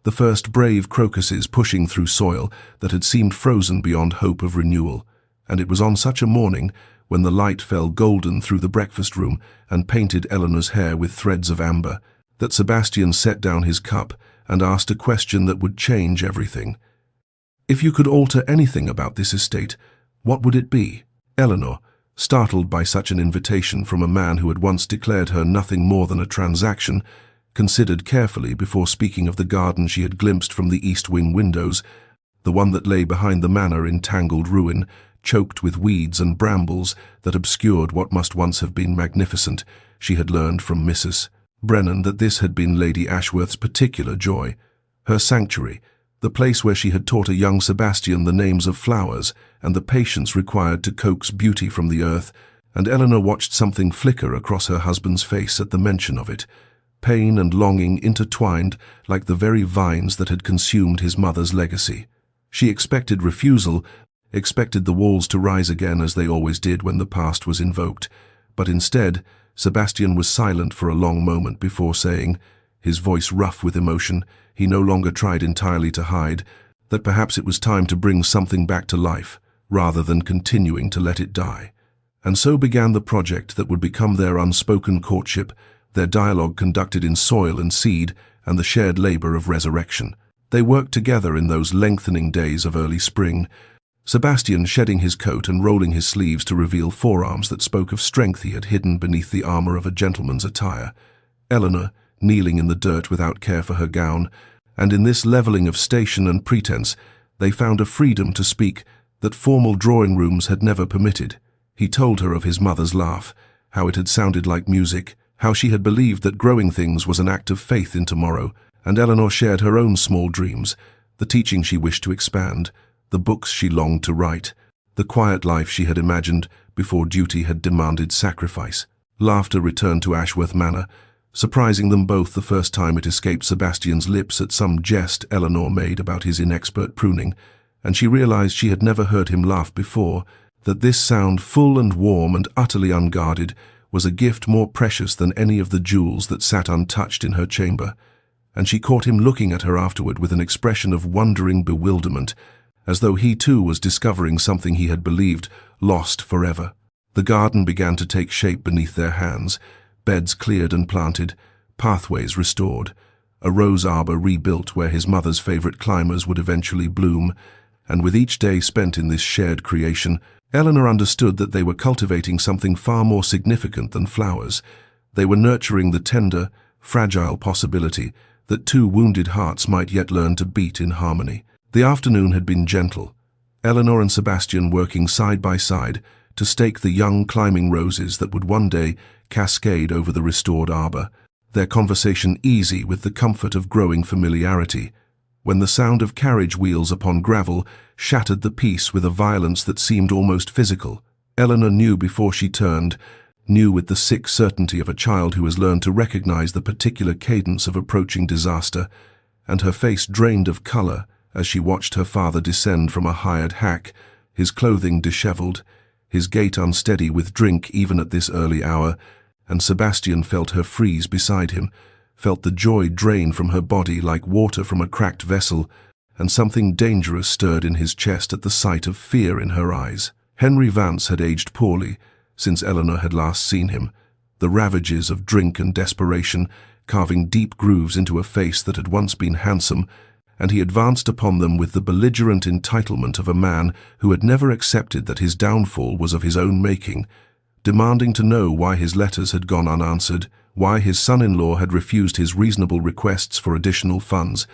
the first brave crocuses pushing through soil that had seemed frozen beyond hope of renewal. And it was on such a morning, when the light fell golden through the breakfast room and painted Eleanor's hair with threads of amber, that Sebastian set down his cup and asked a question that would change everything. "If you could alter anything about this estate, what would it be?" Eleanor, startled by such an invitation from a man who had once declared her nothing more than a transaction, considered carefully before speaking of the garden she had glimpsed from the east wing windows, the one that lay behind the manor in tangled ruin, choked with weeds and brambles that obscured what must once have been magnificent. She had learned from Mrs. Brennan that this had been Lady Ashworth's particular joy, her sanctuary, the place where she had taught a young Sebastian the names of flowers and the patience required to coax beauty from the earth, and Eleanor watched something flicker across her husband's face at the mention of it. Pain and longing intertwined like the very vines that had consumed his mother's legacy. She expected refusal, expected the walls to rise again as they always did when the past was invoked, but instead, Sebastian was silent for a long moment before saying, his voice rough with emotion, he no longer tried entirely to hide, that perhaps it was time to bring something back to life, rather than continuing to let it die. And so began the project that would become their unspoken courtship, their dialogue conducted in soil and seed, and the shared labor of resurrection. They worked together in those lengthening days of early spring, Sebastian shedding his coat and rolling his sleeves to reveal forearms that spoke of strength he had hidden beneath the armor of a gentleman's attire. Eleanor, kneeling in the dirt without care for her gown, and in this leveling of station and pretense, they found a freedom to speak that formal drawing rooms had never permitted. He told her of his mother's laugh, how it had sounded like music, how she had believed that growing things was an act of faith in tomorrow, and Eleanor shared her own small dreams, the teaching she wished to expand, the books she longed to write, the quiet life she had imagined before duty had demanded sacrifice. Laughter returned to Ashworth Manor, surprising them both the first time it escaped Sebastian's lips at some jest Eleanor made about his inexpert pruning, and she realized she had never heard him laugh before, that this sound, full and warm and utterly unguarded, was a gift more precious than any of the jewels that sat untouched in her chamber. And she caught him looking at her afterward with an expression of wondering bewilderment, as though he too was discovering something he had believed lost forever. The garden began to take shape beneath their hands, beds cleared and planted, pathways restored, a rose arbor rebuilt where his mother's favorite climbers would eventually bloom, and with each day spent in this shared creation, Eleanor understood that they were cultivating something far more significant than flowers. They were nurturing the tender, fragile possibility that two wounded hearts might yet learn to beat in harmony. The afternoon had been gentle, Eleanor and Sebastian working side by side to stake the young climbing roses that would one day cascade over the restored arbor, their conversation easy with the comfort of growing familiarity, when the sound of carriage wheels upon gravel shattered the peace with a violence that seemed almost physical. Eleanor knew before she turned, knew with the sick certainty of a child who has learned to recognize the particular cadence of approaching disaster, and her face drained of color as she watched her father descend from a hired hack, his clothing disheveled, his gait unsteady with drink even at this early hour, and Sebastian felt her freeze beside him, felt the joy drain from her body like water from a cracked vessel, and something dangerous stirred in his chest at the sight of fear in her eyes. Henry Vance had aged poorly since Eleanor had last seen him, the ravages of drink and desperation carving deep grooves into a face that had once been handsome, and he advanced upon them with the belligerent entitlement of a man who had never accepted that his downfall was of his own making, demanding to know why his letters had gone unanswered, why his son-in-law had refused his reasonable requests for additional funds,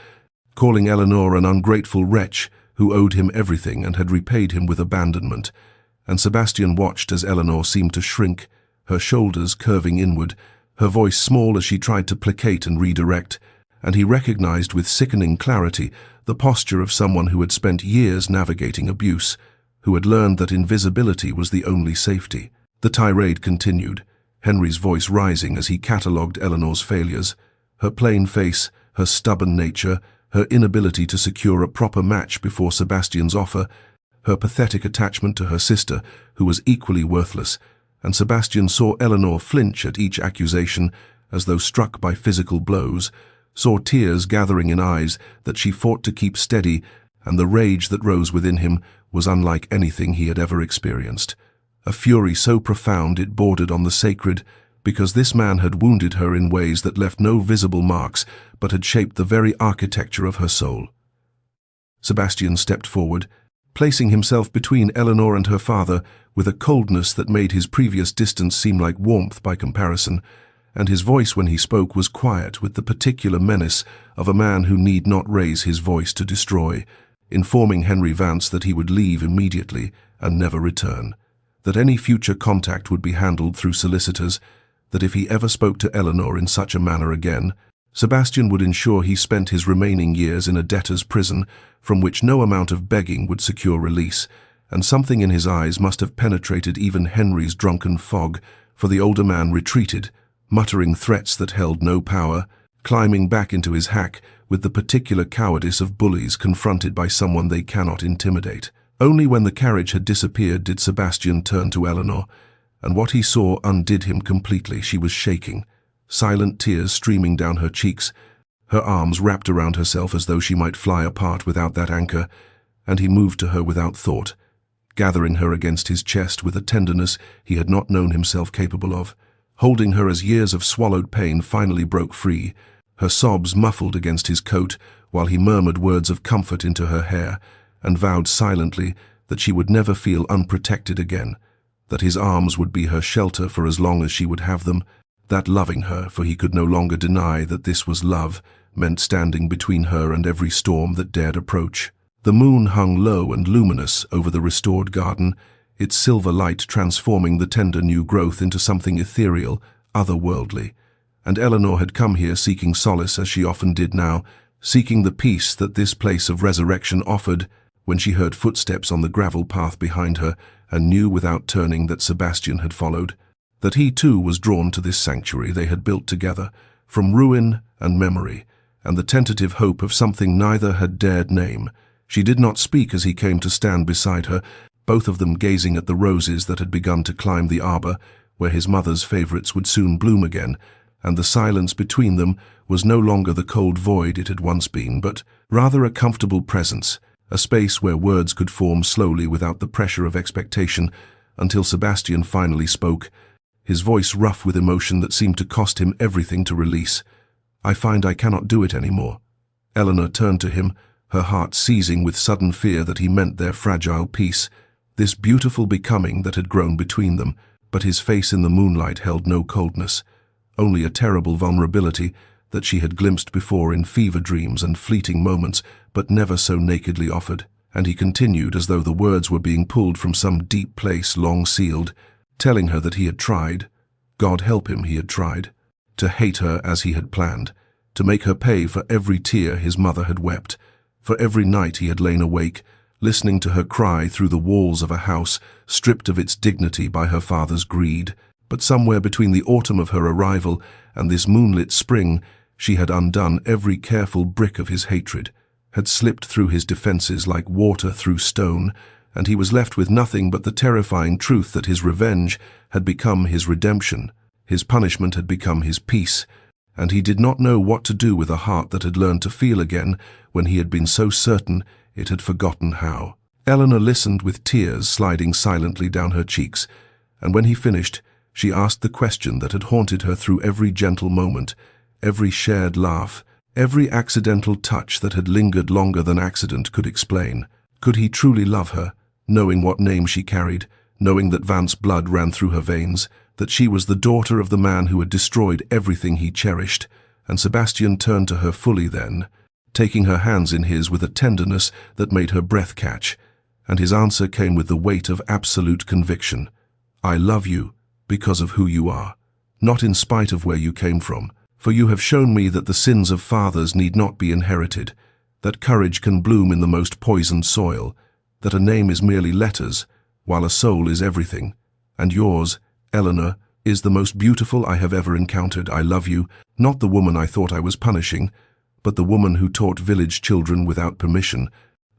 calling Eleanor an ungrateful wretch who owed him everything and had repaid him with abandonment. And Sebastian watched as Eleanor seemed to shrink, her shoulders curving inward, her voice small as she tried to placate and redirect, and he recognized with sickening clarity the posture of someone who had spent years navigating abuse, who had learned that invisibility was the only safety. The tirade continued, Henry's voice rising as he catalogued Eleanor's failures, her plain face, her stubborn nature, her inability to secure a proper match before Sebastian's offer, her pathetic attachment to her sister, who was equally worthless, and Sebastian saw Eleanor flinch at each accusation as though struck by physical blows, saw tears gathering in eyes that she fought to keep steady, and the rage that rose within him was unlike anything he had ever experienced. a fury so profound it bordered on the sacred, because this man had wounded her in ways that left no visible marks but had shaped the very architecture of her soul. Sebastian stepped forward, placing himself between Eleanor and her father with a coldness that made his previous distance seem like warmth by comparison, and his voice when he spoke was quiet with the particular menace of a man who need not raise his voice to destroy, informing Henry Vance that he would leave immediately and never return, that any future contact would be handled through solicitors, that if he ever spoke to Eleanor in such a manner again, Sebastian would ensure he spent his remaining years in a debtor's prison from which no amount of begging would secure release, and something in his eyes must have penetrated even Henry's drunken fog, for the older man retreated, muttering threats that held no power, climbing back into his hack with the particular cowardice of bullies confronted by someone they cannot intimidate. Only when the carriage had disappeared did Sebastian turn to Eleanor, and what he saw undid him completely. She was shaking, silent tears streaming down her cheeks, her arms wrapped around herself as though she might fly apart without that anchor, and he moved to her without thought, gathering her against his chest with a tenderness he had not known himself capable of, holding her as years of swallowed pain finally broke free, her sobs muffled against his coat while he murmured words of comfort into her hair, and vowed silently that she would never feel unprotected again, that his arms would be her shelter for as long as she would have them, that loving her, for he could no longer deny that this was love, meant standing between her and every storm that dared approach. The moon hung low and luminous over the restored garden, its silver light transforming the tender new growth into something ethereal, otherworldly. And Eleanor had come here seeking solace as she often did now, seeking the peace that this place of resurrection offered, when she heard footsteps on the gravel path behind her and knew without turning that Sebastian had followed, that he too was drawn to this sanctuary they had built together, from ruin and memory, and the tentative hope of something neither had dared name. She did not speak as he came to stand beside her, both of them gazing at the roses that had begun to climb the arbor, where his mother's favorites would soon bloom again, and the silence between them was no longer the cold void it had once been, but rather a comfortable presence, a space where words could form slowly without the pressure of expectation, until Sebastian finally spoke, his voice rough with emotion that seemed to cost him everything to release. "I find I cannot do it anymore." Eleanor turned to him, her heart seizing with sudden fear that he meant their fragile peace, this beautiful becoming that had grown between them, but his face in the moonlight held no coldness, only a terrible vulnerability that she had glimpsed before in fever dreams and fleeting moments, but never so nakedly offered. And he continued as though the words were being pulled from some deep place long sealed, telling her that he had tried, God help him, he had tried, to hate her as he had planned, to make her pay for every tear his mother had wept, for every night he had lain awake, listening to her cry through the walls of a house stripped of its dignity by her father's greed. But somewhere between the autumn of her arrival and this moonlit spring, she had undone every careful brick of his hatred, had slipped through his defenses like water through stone, and he was left with nothing but the terrifying truth that his revenge had become his redemption, his punishment had become his peace, and he did not know what to do with a heart that had learned to feel again when he had been so certain it had forgotten how. Eleanor listened with tears sliding silently down her cheeks, and when he finished, she asked the question that had haunted her through every gentle moment, every shared laugh, every accidental touch that had lingered longer than accident could explain. Could he truly love her, knowing what name she carried, knowing that Vance's blood ran through her veins, that she was the daughter of the man who had destroyed everything he cherished? And Sebastian turned to her fully then, taking her hands in his with a tenderness that made her breath catch, and his answer came with the weight of absolute conviction. "I love you because of who you are, not in spite of where you came from, for you have shown me that the sins of fathers need not be inherited, that courage can bloom in the most poisoned soil, that a name is merely letters, while a soul is everything, and yours, Eleanor, is the most beautiful I have ever encountered. I love you, not the woman I thought I was punishing, but the woman who taught village children without permission,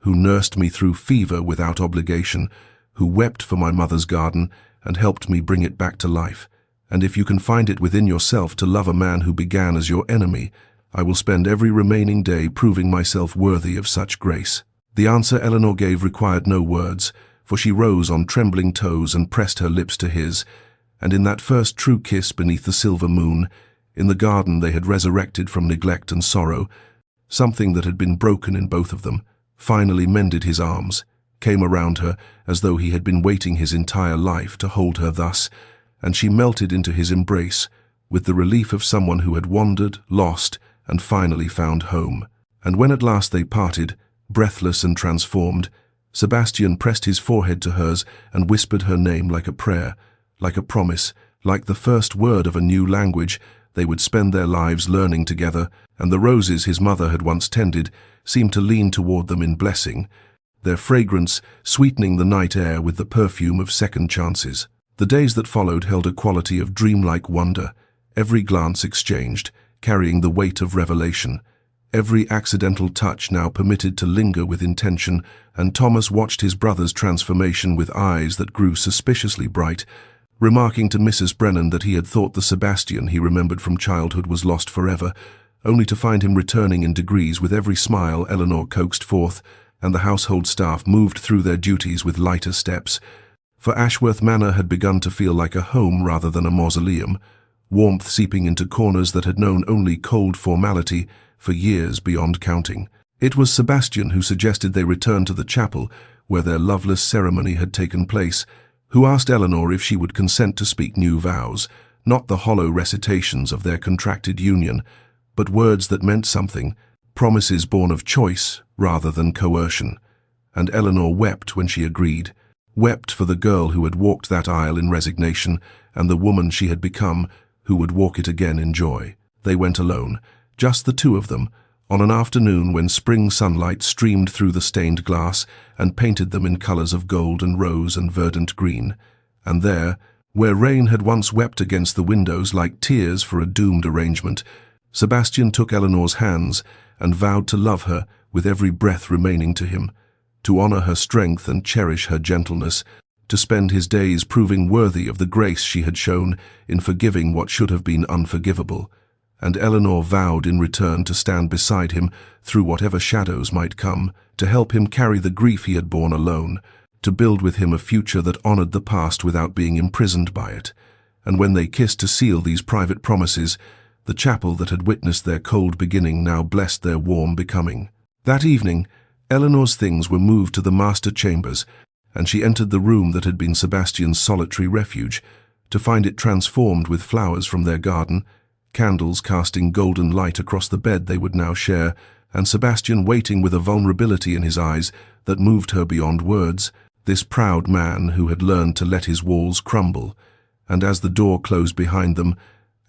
who nursed me through fever without obligation, who wept for my mother's garden and helped me bring it back to life. And if you can find it within yourself to love a man who began as your enemy, I will spend every remaining day proving myself worthy of such grace." The answer Eleanor gave required no words, for she rose on trembling toes and pressed her lips to his, and in that first true kiss beneath the silver moon, in the garden they had resurrected from neglect and sorrow, something that had been broken in both of them, finally mended his arms, came around her as though he had been waiting his entire life to hold her thus, and she melted into his embrace with the relief of someone who had wandered, lost, and finally found home. And when at last they parted, breathless and transformed, Sebastian pressed his forehead to hers and whispered her name like a prayer, like a promise, like the first word of a new language. They would spend their lives learning together, and the roses his mother had once tended seemed to lean toward them in blessing, their fragrance sweetening the night air with the perfume of second chances. The days that followed held a quality of dreamlike wonder, every glance exchanged, carrying the weight of revelation, every accidental touch now permitted to linger with intention, and Thomas watched his brother's transformation with eyes that grew suspiciously bright, remarking to Mrs. Brennan that he had thought the Sebastian he remembered from childhood was lost forever, only to find him returning in degrees with every smile Eleanor coaxed forth, and the household staff moved through their duties with lighter steps. For Ashworth Manor had begun to feel like a home rather than a mausoleum, warmth seeping into corners that had known only cold formality for years beyond counting. It was Sebastian who suggested they return to the chapel where their loveless ceremony had taken place, who asked Eleanor if she would consent to speak new vows, not the hollow recitations of their contracted union, but words that meant something, promises born of choice rather than coercion. And Eleanor wept when she agreed, wept for the girl who had walked that aisle in resignation and the woman she had become who would walk it again in joy. They went alone, just the two of them, on an afternoon when spring sunlight streamed through the stained glass and painted them in colors of gold and rose and verdant green. And there, where rain had once wept against the windows like tears for a doomed arrangement, Sebastian took Eleanor's hands and vowed to love her with every breath remaining to him, to honor her strength and cherish her gentleness, to spend his days proving worthy of the grace she had shown in forgiving what should have been unforgivable. And Eleanor vowed in return to stand beside him through whatever shadows might come, to help him carry the grief he had borne alone, to build with him a future that honored the past without being imprisoned by it. And when they kissed to seal these private promises, the chapel that had witnessed their cold beginning now blessed their warm becoming. That evening, Eleanor's things were moved to the master chambers, and she entered the room that had been Sebastian's solitary refuge, to find it transformed with flowers from their garden, candles casting golden light across the bed they would now share, and Sebastian waiting with a vulnerability in his eyes that moved her beyond words, this proud man who had learned to let his walls crumble. And as the door closed behind them,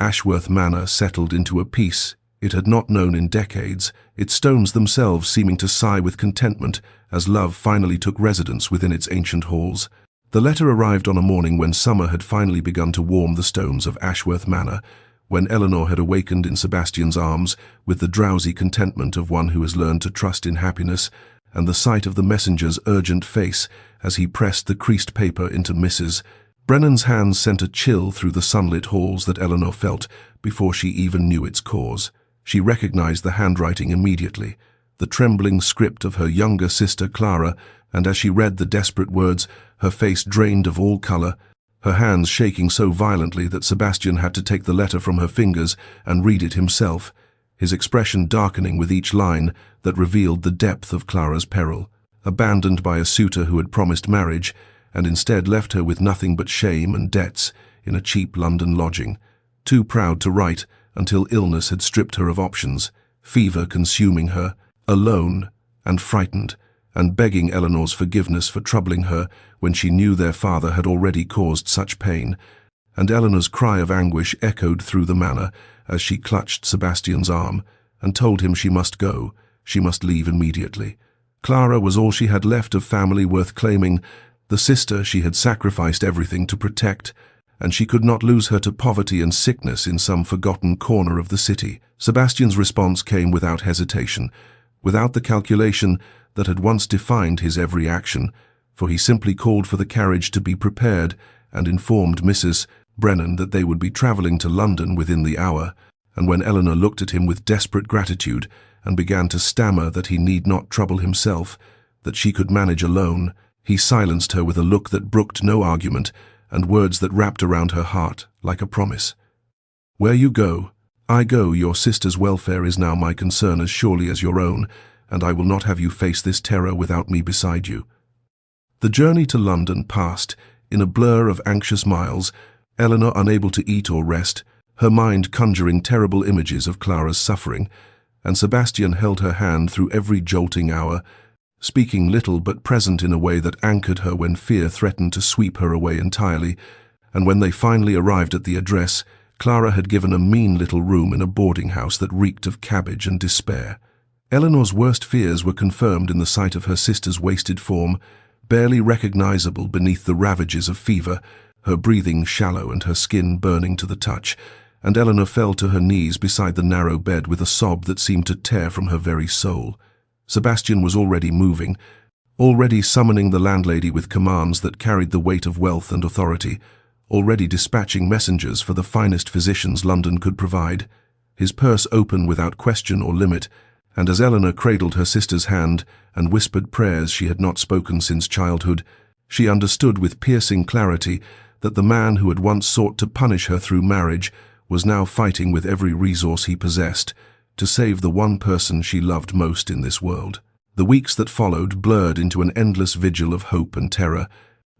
Ashworth Manor settled into a peace it had not known in decades, its stones themselves seeming to sigh with contentment as love finally took residence within its ancient halls. The letter arrived on a morning when summer had finally begun to warm the stones of Ashworth Manor, when Eleanor had awakened in Sebastian's arms with the drowsy contentment of one who has learned to trust in happiness, and the sight of the messenger's urgent face as he pressed the creased paper into Mrs. Brennan's hands sent a chill through the sunlit halls that Eleanor felt before she even knew its cause. She recognized the handwriting immediately, the trembling script of her younger sister Clara, and as she read the desperate words, her face drained of all color, her hands shaking so violently that Sebastian had to take the letter from her fingers and read it himself, his expression darkening with each line that revealed the depth of Clara's peril. Abandoned by a suitor who had promised marriage, and instead left her with nothing but shame and debts in a cheap London lodging, too proud to write until illness had stripped her of options, fever consuming her, alone and frightened, and begging Eleanor's forgiveness for troubling her when she knew their father had already caused such pain, and Eleanor's cry of anguish echoed through the manor as she clutched Sebastian's arm and told him she must go, she must leave immediately. Clara was all she had left of family worth claiming, the sister she had sacrificed everything to protect, and she could not lose her to poverty and sickness in some forgotten corner of the city. Sebastian's response came without hesitation, without the calculation that had once defined his every action, for he simply called for the carriage to be prepared and informed Mrs. Brennan that they would be travelling to London within the hour, and when Eleanor looked at him with desperate gratitude and began to stammer that he need not trouble himself, that she could manage alone, He silenced her with a look that brooked no argument and words that wrapped around her heart like a promise. "Where you go, I go. Your sister's welfare is now my concern as surely as your own, and I will not have you face this terror without me beside you." The journey to London passed in a blur of anxious miles, Eleanor unable to eat or rest, her mind conjuring terrible images of Clara's suffering, and Sebastian held her hand through every jolting hour, speaking little but present in a way that anchored her when fear threatened to sweep her away entirely. And when they finally arrived at the address, Clara had given a mean little room in a boarding house that reeked of cabbage and despair. Eleanor's worst fears were confirmed in the sight of her sister's wasted form, barely recognizable beneath the ravages of fever, her breathing shallow and her skin burning to the touch, and Eleanor fell to her knees beside the narrow bed with a sob that seemed to tear from her very soul. Sebastian was already moving, already summoning the landlady with commands that carried the weight of wealth and authority, already dispatching messengers for the finest physicians London could provide, his purse open without question or limit, and as Eleanor cradled her sister's hand and whispered prayers she had not spoken since childhood, she understood with piercing clarity that the man who had once sought to punish her through marriage was now fighting with every resource he possessed to save the one person she loved most in this world. The weeks that followed blurred into an endless vigil of hope and terror,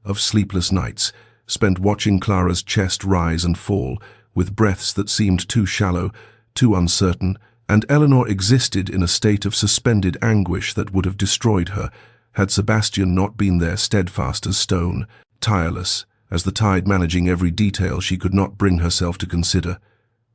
of sleepless nights, spent watching Clara's chest rise and fall, with breaths that seemed too shallow, too uncertain, and Eleanor existed in a state of suspended anguish that would have destroyed her, had Sebastian not been there steadfast as stone, tireless as the tide managing every detail she could not bring herself to consider,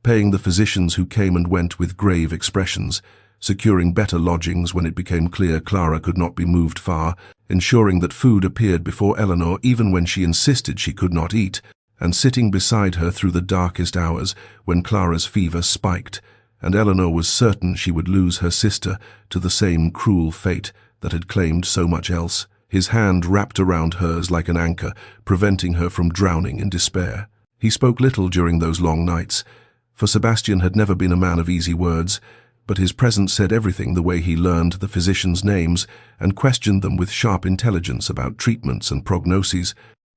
paying the physicians who came and went with grave expressions, securing better lodgings when it became clear Clara could not be moved far, ensuring that food appeared before Eleanor even when she insisted she could not eat, and sitting beside her through the darkest hours when Clara's fever spiked, and Eleanor was certain she would lose her sister to the same cruel fate that had claimed so much else, his hand wrapped around hers like an anchor, preventing her from drowning in despair. He spoke little during those long nights, for Sebastian had never been a man of easy words, but his presence said everything, the way he learned the physicians' names and questioned them with sharp intelligence about treatments and prognoses,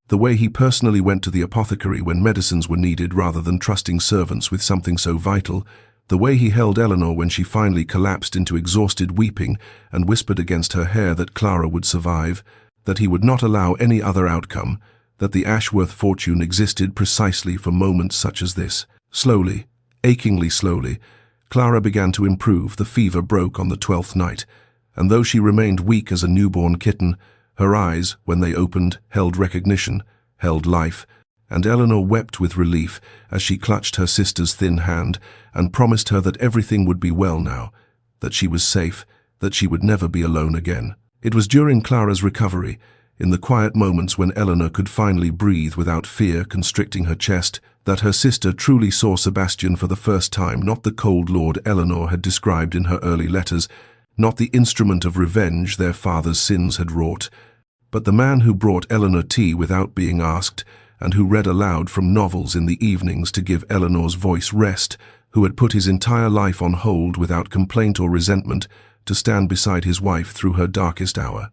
the way he personally went to the apothecary when medicines were needed rather than trusting servants with something so vital, the way he held Eleanor when she finally collapsed into exhausted weeping and whispered against her hair that Clara would survive, that he would not allow any other outcome, that the Ashworth fortune existed precisely for moments such as this. Slowly, achingly slowly, Clara began to improve. The fever broke on the 12th night, and though she remained weak as a newborn kitten, her eyes, when they opened, held recognition, held life, and Eleanor wept with relief as she clutched her sister's thin hand and promised her that everything would be well now, that she was safe, that she would never be alone again. It was during Clara's recovery, in the quiet moments when Eleanor could finally breathe without fear constricting her chest, that her sister truly saw Sebastian for the first time, not the cold lord Eleanor had described in her early letters, not the instrument of revenge their father's sins had wrought, but the man who brought Eleanor tea without being asked, and who read aloud from novels in the evenings to give Eleanor's voice rest, who had put his entire life on hold without complaint or resentment to stand beside his wife through her darkest hour.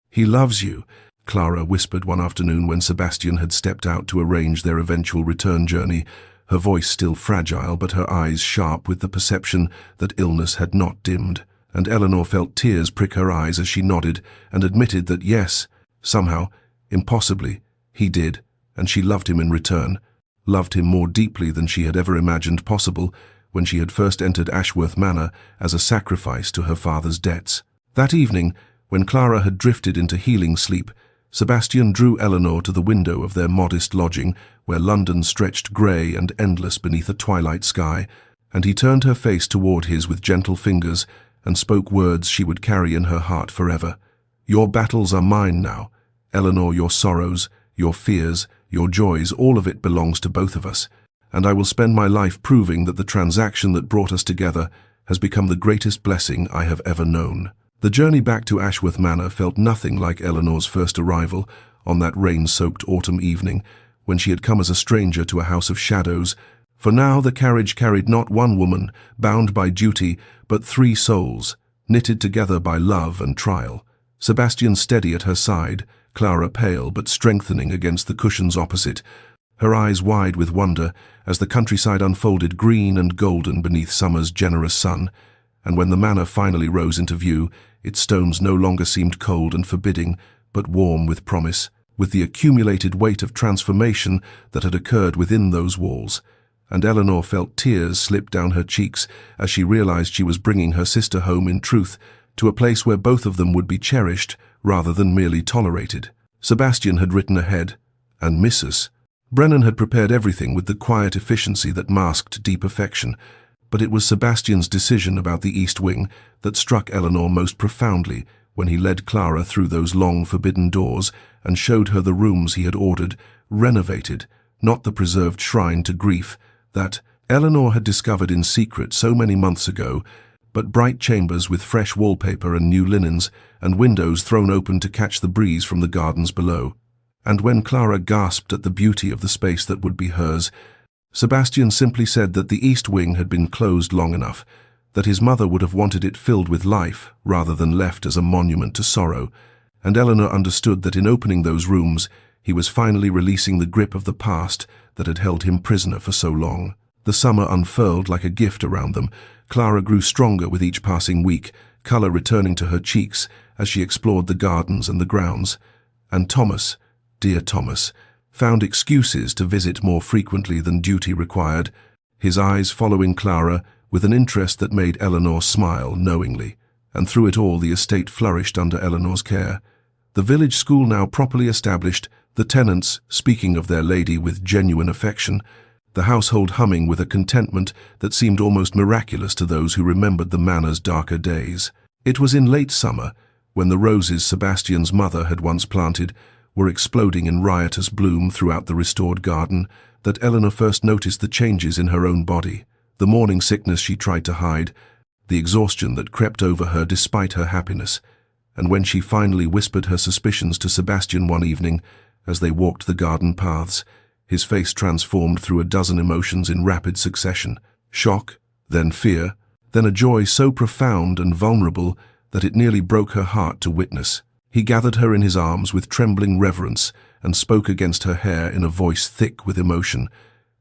"He loves you," Clara whispered one afternoon when Sebastian had stepped out to arrange their eventual return journey, her voice still fragile but her eyes sharp with the perception that illness had not dimmed, and Eleanor felt tears prick her eyes as she nodded and admitted that yes, somehow, impossibly, he did, and she loved him in return, loved him more deeply than she had ever imagined possible when she had first entered Ashworth Manor as a sacrifice to her father's debts. That evening, when Clara had drifted into healing sleep, Sebastian drew Eleanor to the window of their modest lodging, where London stretched grey and endless beneath a twilight sky, and he turned her face toward his with gentle fingers and spoke words she would carry in her heart forever. "Your battles are mine now. Eleanor, your sorrows, your fears, your joys, all of it belongs to both of us, and I will spend my life proving that the transaction that brought us together has become the greatest blessing I have ever known." The journey back to Ashworth Manor felt nothing like Eleanor's first arrival on that rain-soaked autumn evening, when she had come as a stranger to a house of shadows, for now the carriage carried not one woman, bound by duty, but 3 souls, knitted together by love and trial. Sebastian steady at her side, Clara pale but strengthening against the cushions opposite, her eyes wide with wonder as the countryside unfolded green and golden beneath summer's generous sun. And when the manor finally rose into view, its stones no longer seemed cold and forbidding, but warm with promise, with the accumulated weight of transformation that had occurred within those walls. And Eleanor felt tears slip down her cheeks as she realized she was bringing her sister home in truth, to a place where both of them would be cherished rather than merely tolerated. Sebastian had written ahead, and Mrs. Brennan had prepared everything with the quiet efficiency that masked deep affection, but it was Sebastian's decision about the East Wing that struck Eleanor most profoundly when he led Clara through those long forbidden doors and showed her the rooms he had ordered, renovated, not the preserved shrine to grief that Eleanor had discovered in secret so many months ago, but bright chambers with fresh wallpaper and new linens, and windows thrown open to catch the breeze from the gardens below. And when Clara gasped at the beauty of the space that would be hers, Sebastian simply said that the East Wing had been closed long enough, that his mother would have wanted it filled with life rather than left as a monument to sorrow, and Eleanor understood that in opening those rooms, he was finally releasing the grip of the past that had held him prisoner for so long. The summer unfurled like a gift around them. Clara grew stronger with each passing week, color returning to her cheeks as she explored the gardens and the grounds. And Thomas, dear Thomas, found excuses to visit more frequently than duty required, his eyes following Clara with an interest that made Eleanor smile knowingly. And through it all the estate flourished under Eleanor's care. The village school now properly established, the tenants speaking of their lady with genuine affection, the household humming with a contentment that seemed almost miraculous to those who remembered the manor's darker days. It was in late summer, when the roses Sebastian's mother had once planted were exploding in riotous bloom throughout the restored garden, that Eleanor first noticed the changes in her own body, the morning sickness she tried to hide, the exhaustion that crept over her despite her happiness. And when she finally whispered her suspicions to Sebastian one evening, as they walked the garden paths, his face transformed through a dozen emotions in rapid succession: shock, then fear, then a joy so profound and vulnerable that it nearly broke her heart to witness. He gathered her in his arms with trembling reverence and spoke against her hair in a voice thick with emotion,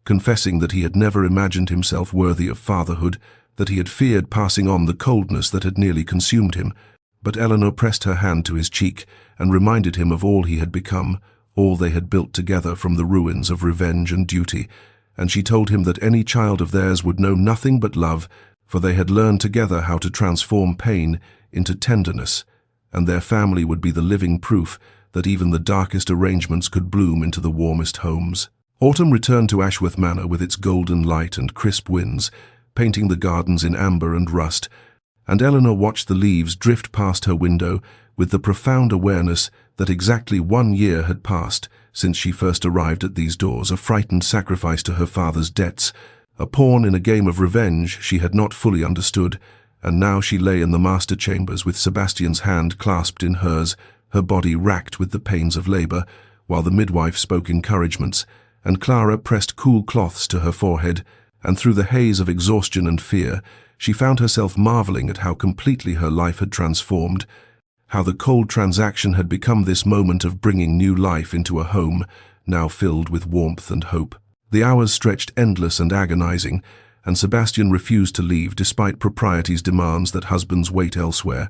confessing that he had never imagined himself worthy of fatherhood, that he had feared passing on the coldness that had nearly consumed him. But Eleanor pressed her hand to his cheek and reminded him of all he had become, all they had built together from the ruins of revenge and duty, and she told him that any child of theirs would know nothing but love, for they had learned together how to transform pain into tenderness, and their family would be the living proof that even the darkest arrangements could bloom into the warmest homes. Autumn returned to Ashworth Manor with its golden light and crisp winds, painting the gardens in amber and rust, and Eleanor watched the leaves drift past her window with the profound awareness that exactly 1 year had passed since she first arrived at these doors, a frightened sacrifice to her father's debts, a pawn in a game of revenge she had not fully understood, and now she lay in the master chambers with Sebastian's hand clasped in hers, her body racked with the pains of labor, while the midwife spoke encouragements, and Clara pressed cool cloths to her forehead, and through the haze of exhaustion and fear, she found herself marveling at how completely her life had transformed, how the cold transaction had become this moment of bringing new life into a home, now filled with warmth and hope. The hours stretched endless and agonizing, and Sebastian refused to leave despite propriety's demands that husbands wait elsewhere,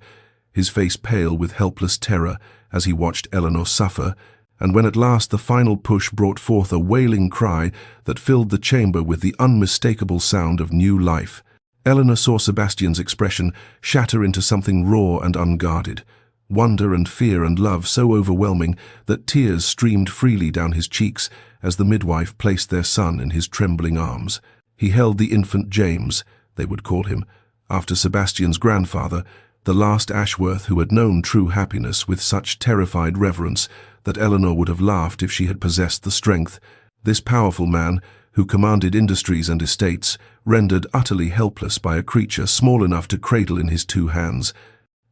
his face pale with helpless terror as he watched Eleanor suffer, and when at last the final push brought forth a wailing cry that filled the chamber with the unmistakable sound of new life, Eleanor saw Sebastian's expression shatter into something raw and unguarded, wonder and fear and love so overwhelming that tears streamed freely down his cheeks as the midwife placed their son in his trembling arms. He held the infant James, they would call him, after Sebastian's grandfather, the last Ashworth who had known true happiness, with such terrified reverence that Eleanor would have laughed if she had possessed the strength. This powerful man, who commanded industries and estates, rendered utterly helpless by a creature small enough to cradle in his 2 hands.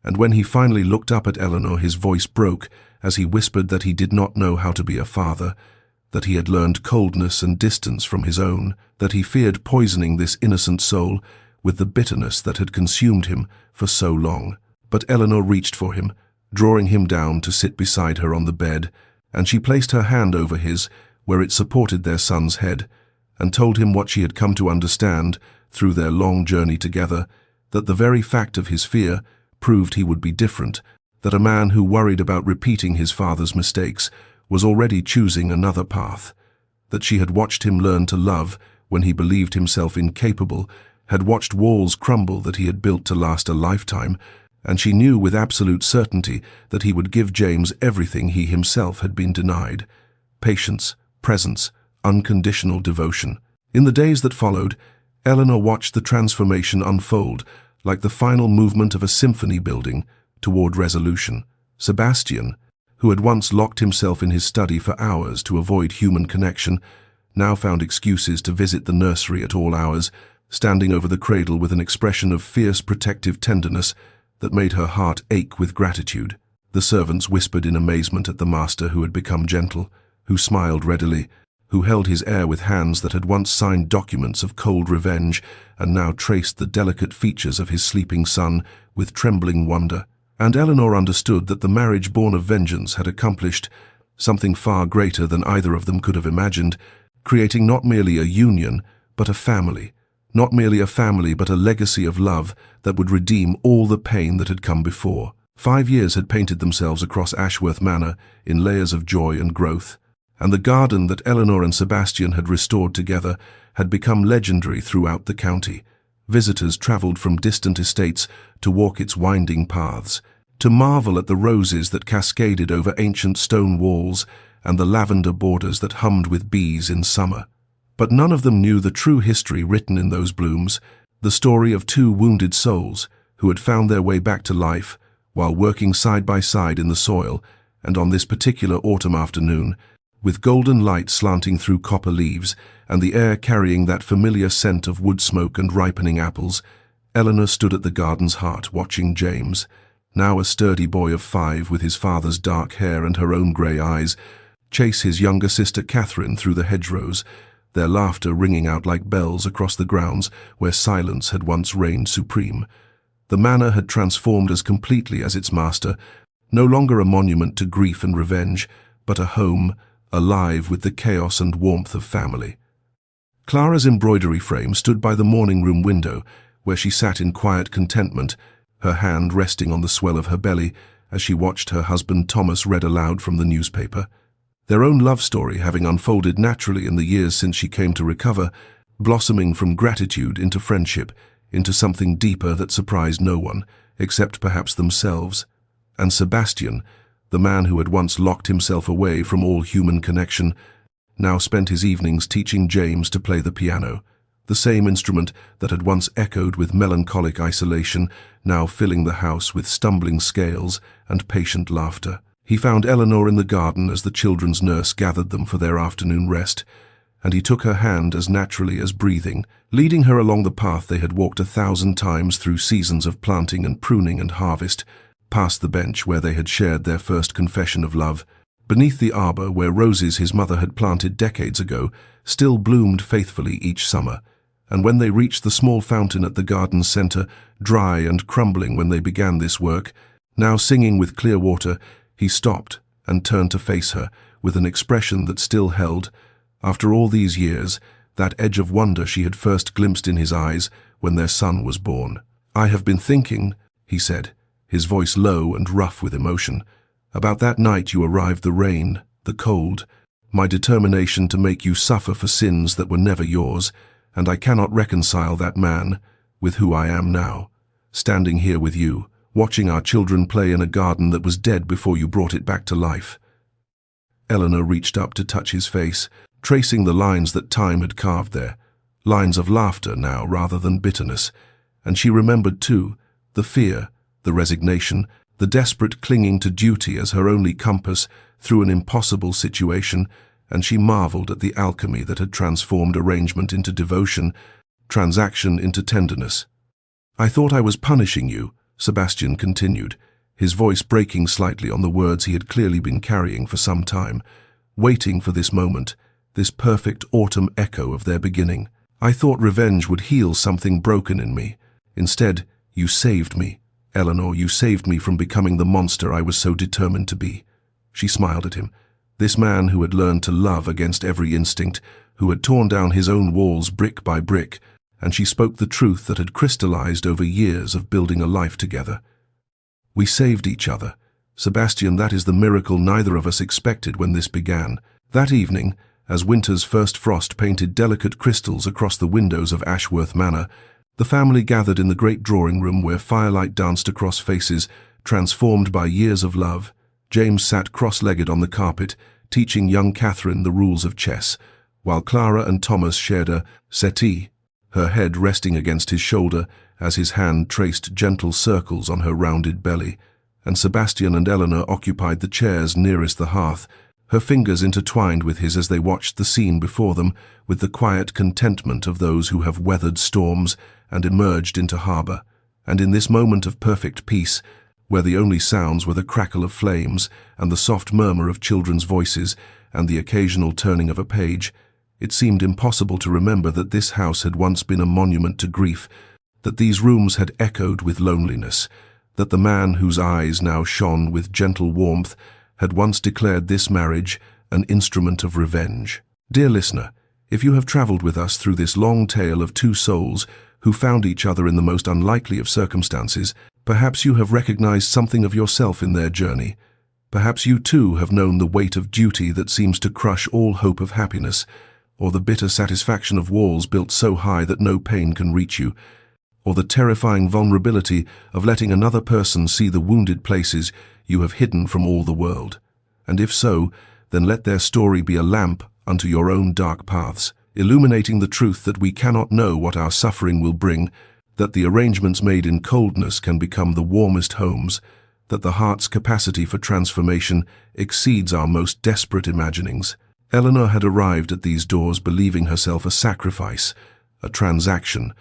And when he finally looked up at Eleanor, his voice broke as he whispered that he did not know how to be a father, that he had learned coldness and distance from his own, that he feared poisoning this innocent soul with the bitterness that had consumed him for so long. But Eleanor reached for him, drawing him down to sit beside her on the bed, and she placed her hand over his, where it supported their son's head, and told him what she had come to understand through their long journey together, that the very fact of his fear proved he would be different, that a man who worried about repeating his father's mistakes was already choosing another path, that she had watched him learn to love when he believed himself incapable, had watched walls crumble that he had built to last a lifetime, and she knew with absolute certainty that he would give James everything he himself had been denied: patience, presence, unconditional devotion. In the days that followed, Eleanor watched the transformation unfold like the final movement of a symphony building toward resolution. Sebastian, who had once locked himself in his study for hours to avoid human connection, now found excuses to visit the nursery at all hours, standing over the cradle with an expression of fierce protective tenderness that made her heart ache with gratitude. The servants whispered in amazement at the master who had become gentle, who smiled readily, who held his heir with hands that had once signed documents of cold revenge and now traced the delicate features of his sleeping son with trembling wonder. And Eleanor understood that the marriage born of vengeance had accomplished something far greater than either of them could have imagined, creating not merely a union, but a family. Not merely a family, but a legacy of love that would redeem all the pain that had come before. 5 years had painted themselves across Ashworth Manor in layers of joy and growth, and the garden that Eleanor and Sebastian had restored together had become legendary throughout the county. Visitors travelled from distant estates to walk its winding paths, to marvel at the roses that cascaded over ancient stone walls and the lavender borders that hummed with bees in summer. But none of them knew the true history written in those blooms, the story of two wounded souls who had found their way back to life while working side by side in the soil, and on this particular autumn afternoon, with golden light slanting through copper leaves and the air carrying that familiar scent of wood smoke and ripening apples, Eleanor stood at the garden's heart watching James, now a sturdy boy of 5 with his father's dark hair and her own grey eyes, chase his younger sister Catherine through the hedgerows, their laughter ringing out like bells across the grounds where silence had once reigned supreme. The manor had transformed as completely as its master, no longer a monument to grief and revenge, but a home, alive with the chaos and warmth of family. Clara's embroidery frame stood by the morning-room window, where she sat in quiet contentment, her hand resting on the swell of her belly as she watched her husband Thomas read aloud from the newspaper. Their own love story having unfolded naturally in the years since she came to recover, blossoming from gratitude into friendship, into something deeper that surprised no one, except perhaps themselves. And Sebastian, the man who had once locked himself away from all human connection, now spent his evenings teaching James to play the piano, the same instrument that had once echoed with melancholic isolation, now filling the house with stumbling scales and patient laughter. He found Eleanor in the garden as the children's nurse gathered them for their afternoon rest, and he took her hand as naturally as breathing, leading her along the path they had walked 1,000 times through seasons of planting and pruning and harvest, past the bench where they had shared their first confession of love, beneath the arbor where roses his mother had planted decades ago still bloomed faithfully each summer, and when they reached the small fountain at the garden's center, dry and crumbling when they began this work, now singing with clear water, he stopped and turned to face her with an expression that still held, after all these years, that edge of wonder she had first glimpsed in his eyes when their son was born. "I have been thinking," he said, his voice low and rough with emotion, "about that night you arrived, the rain, the cold, my determination to make you suffer for sins that were never yours, and I cannot reconcile that man with who I am now, standing here with you, watching our children play in a garden that was dead before you brought it back to life." Eleanor reached up to touch his face, tracing the lines that time had carved there, lines of laughter now rather than bitterness, and she remembered too the fear, the resignation, the desperate clinging to duty as her only compass through an impossible situation, and she marveled at the alchemy that had transformed arrangement into devotion, transaction into tenderness. "I thought I was punishing you," Sebastian continued, his voice breaking slightly on the words he had clearly been carrying for some time, waiting for this moment, this perfect autumn echo of their beginning. "I thought revenge would heal something broken in me. Instead, you saved me, Eleanor, you saved me from becoming the monster I was so determined to be. She smiled at him. This man who had learned to love against every instinct, who had torn down his own walls brick by brick, and she spoke the truth that had crystallized over years of building a life together. We saved each other. Sebastian, that is the miracle neither of us expected when this began. That evening, as winter's first frost painted delicate crystals across the windows of Ashworth Manor, the family gathered in the great drawing room where firelight danced across faces, transformed by years of love. James sat cross-legged on the carpet, teaching young Catherine the rules of chess, while Clara and Thomas shared a settee, her head resting against his shoulder as his hand traced gentle circles on her rounded belly, and Sebastian and Eleanor occupied the chairs nearest the hearth, her fingers intertwined with his as they watched the scene before them with the quiet contentment of those who have weathered storms and emerged into harbour. And in this moment of perfect peace, where the only sounds were the crackle of flames and the soft murmur of children's voices and the occasional turning of a page, it seemed impossible to remember that this house had once been a monument to grief, that these rooms had echoed with loneliness, that the man whose eyes now shone with gentle warmth had once declared this marriage an instrument of revenge. Dear listener, if you have travelled with us through this long tale of two souls who found each other in the most unlikely of circumstances, perhaps you have recognized something of yourself in their journey. Perhaps you too have known the weight of duty that seems to crush all hope of happiness, or the bitter satisfaction of walls built so high that no pain can reach you, or the terrifying vulnerability of letting another person see the wounded places you have hidden from all the world. And if so, then let their story be a lamp unto your own dark paths, illuminating the truth that we cannot know what our suffering will bring, that the arrangements made in coldness can become the warmest homes, that the heart's capacity for transformation exceeds our most desperate imaginings. Eleanor had arrived at these doors believing herself a sacrifice, a transaction,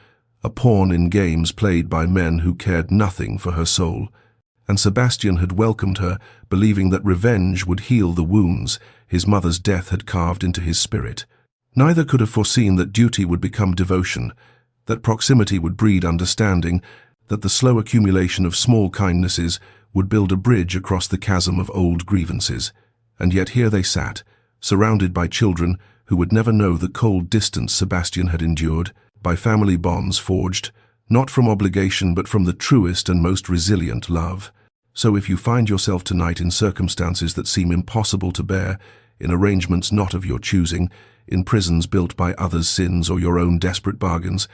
a pawn in games played by men who cared nothing for her soul. And Sebastian had welcomed her, believing that revenge would heal the wounds his mother's death had carved into his spirit. Neither could have foreseen that duty would become devotion, that proximity would breed understanding, that the slow accumulation of small kindnesses would build a bridge across the chasm of old grievances. And yet here they sat, surrounded by children who would never know the cold distance Sebastian had endured, by family bonds forged, not from obligation but from the truest and most resilient love. So if you find yourself tonight in circumstances that seem impossible to bear, in arrangements not of your choosing, in prisons built by others' sins or your own desperate bargains,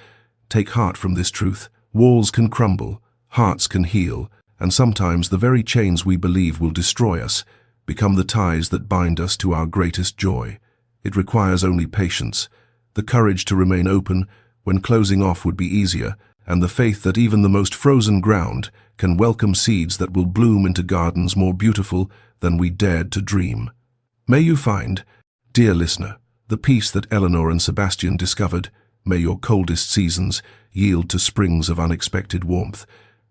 take heart from this truth. Walls can crumble, hearts can heal, and sometimes the very chains we believe will destroy us become the ties that bind us to our greatest joy. It requires only patience, the courage to remain open when closing off would be easier, and the faith that even the most frozen ground can welcome seeds that will bloom into gardens more beautiful than we dared to dream. May you find, dear listener, the peace that Eleanor and Sebastian discovered. May your coldest seasons yield to springs of unexpected warmth.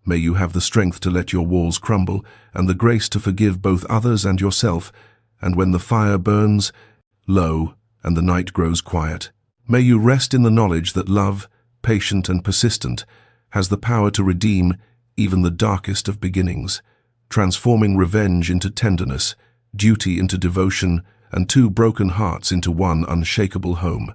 May you have the strength to let your walls crumble and the grace to forgive both others and yourself. And when the fire burns low and the night grows quiet, may you rest in the knowledge that love, patient and persistent, has the power to redeem even the darkest of beginnings, transforming revenge into tenderness, duty into devotion, and two broken hearts into one unshakable home.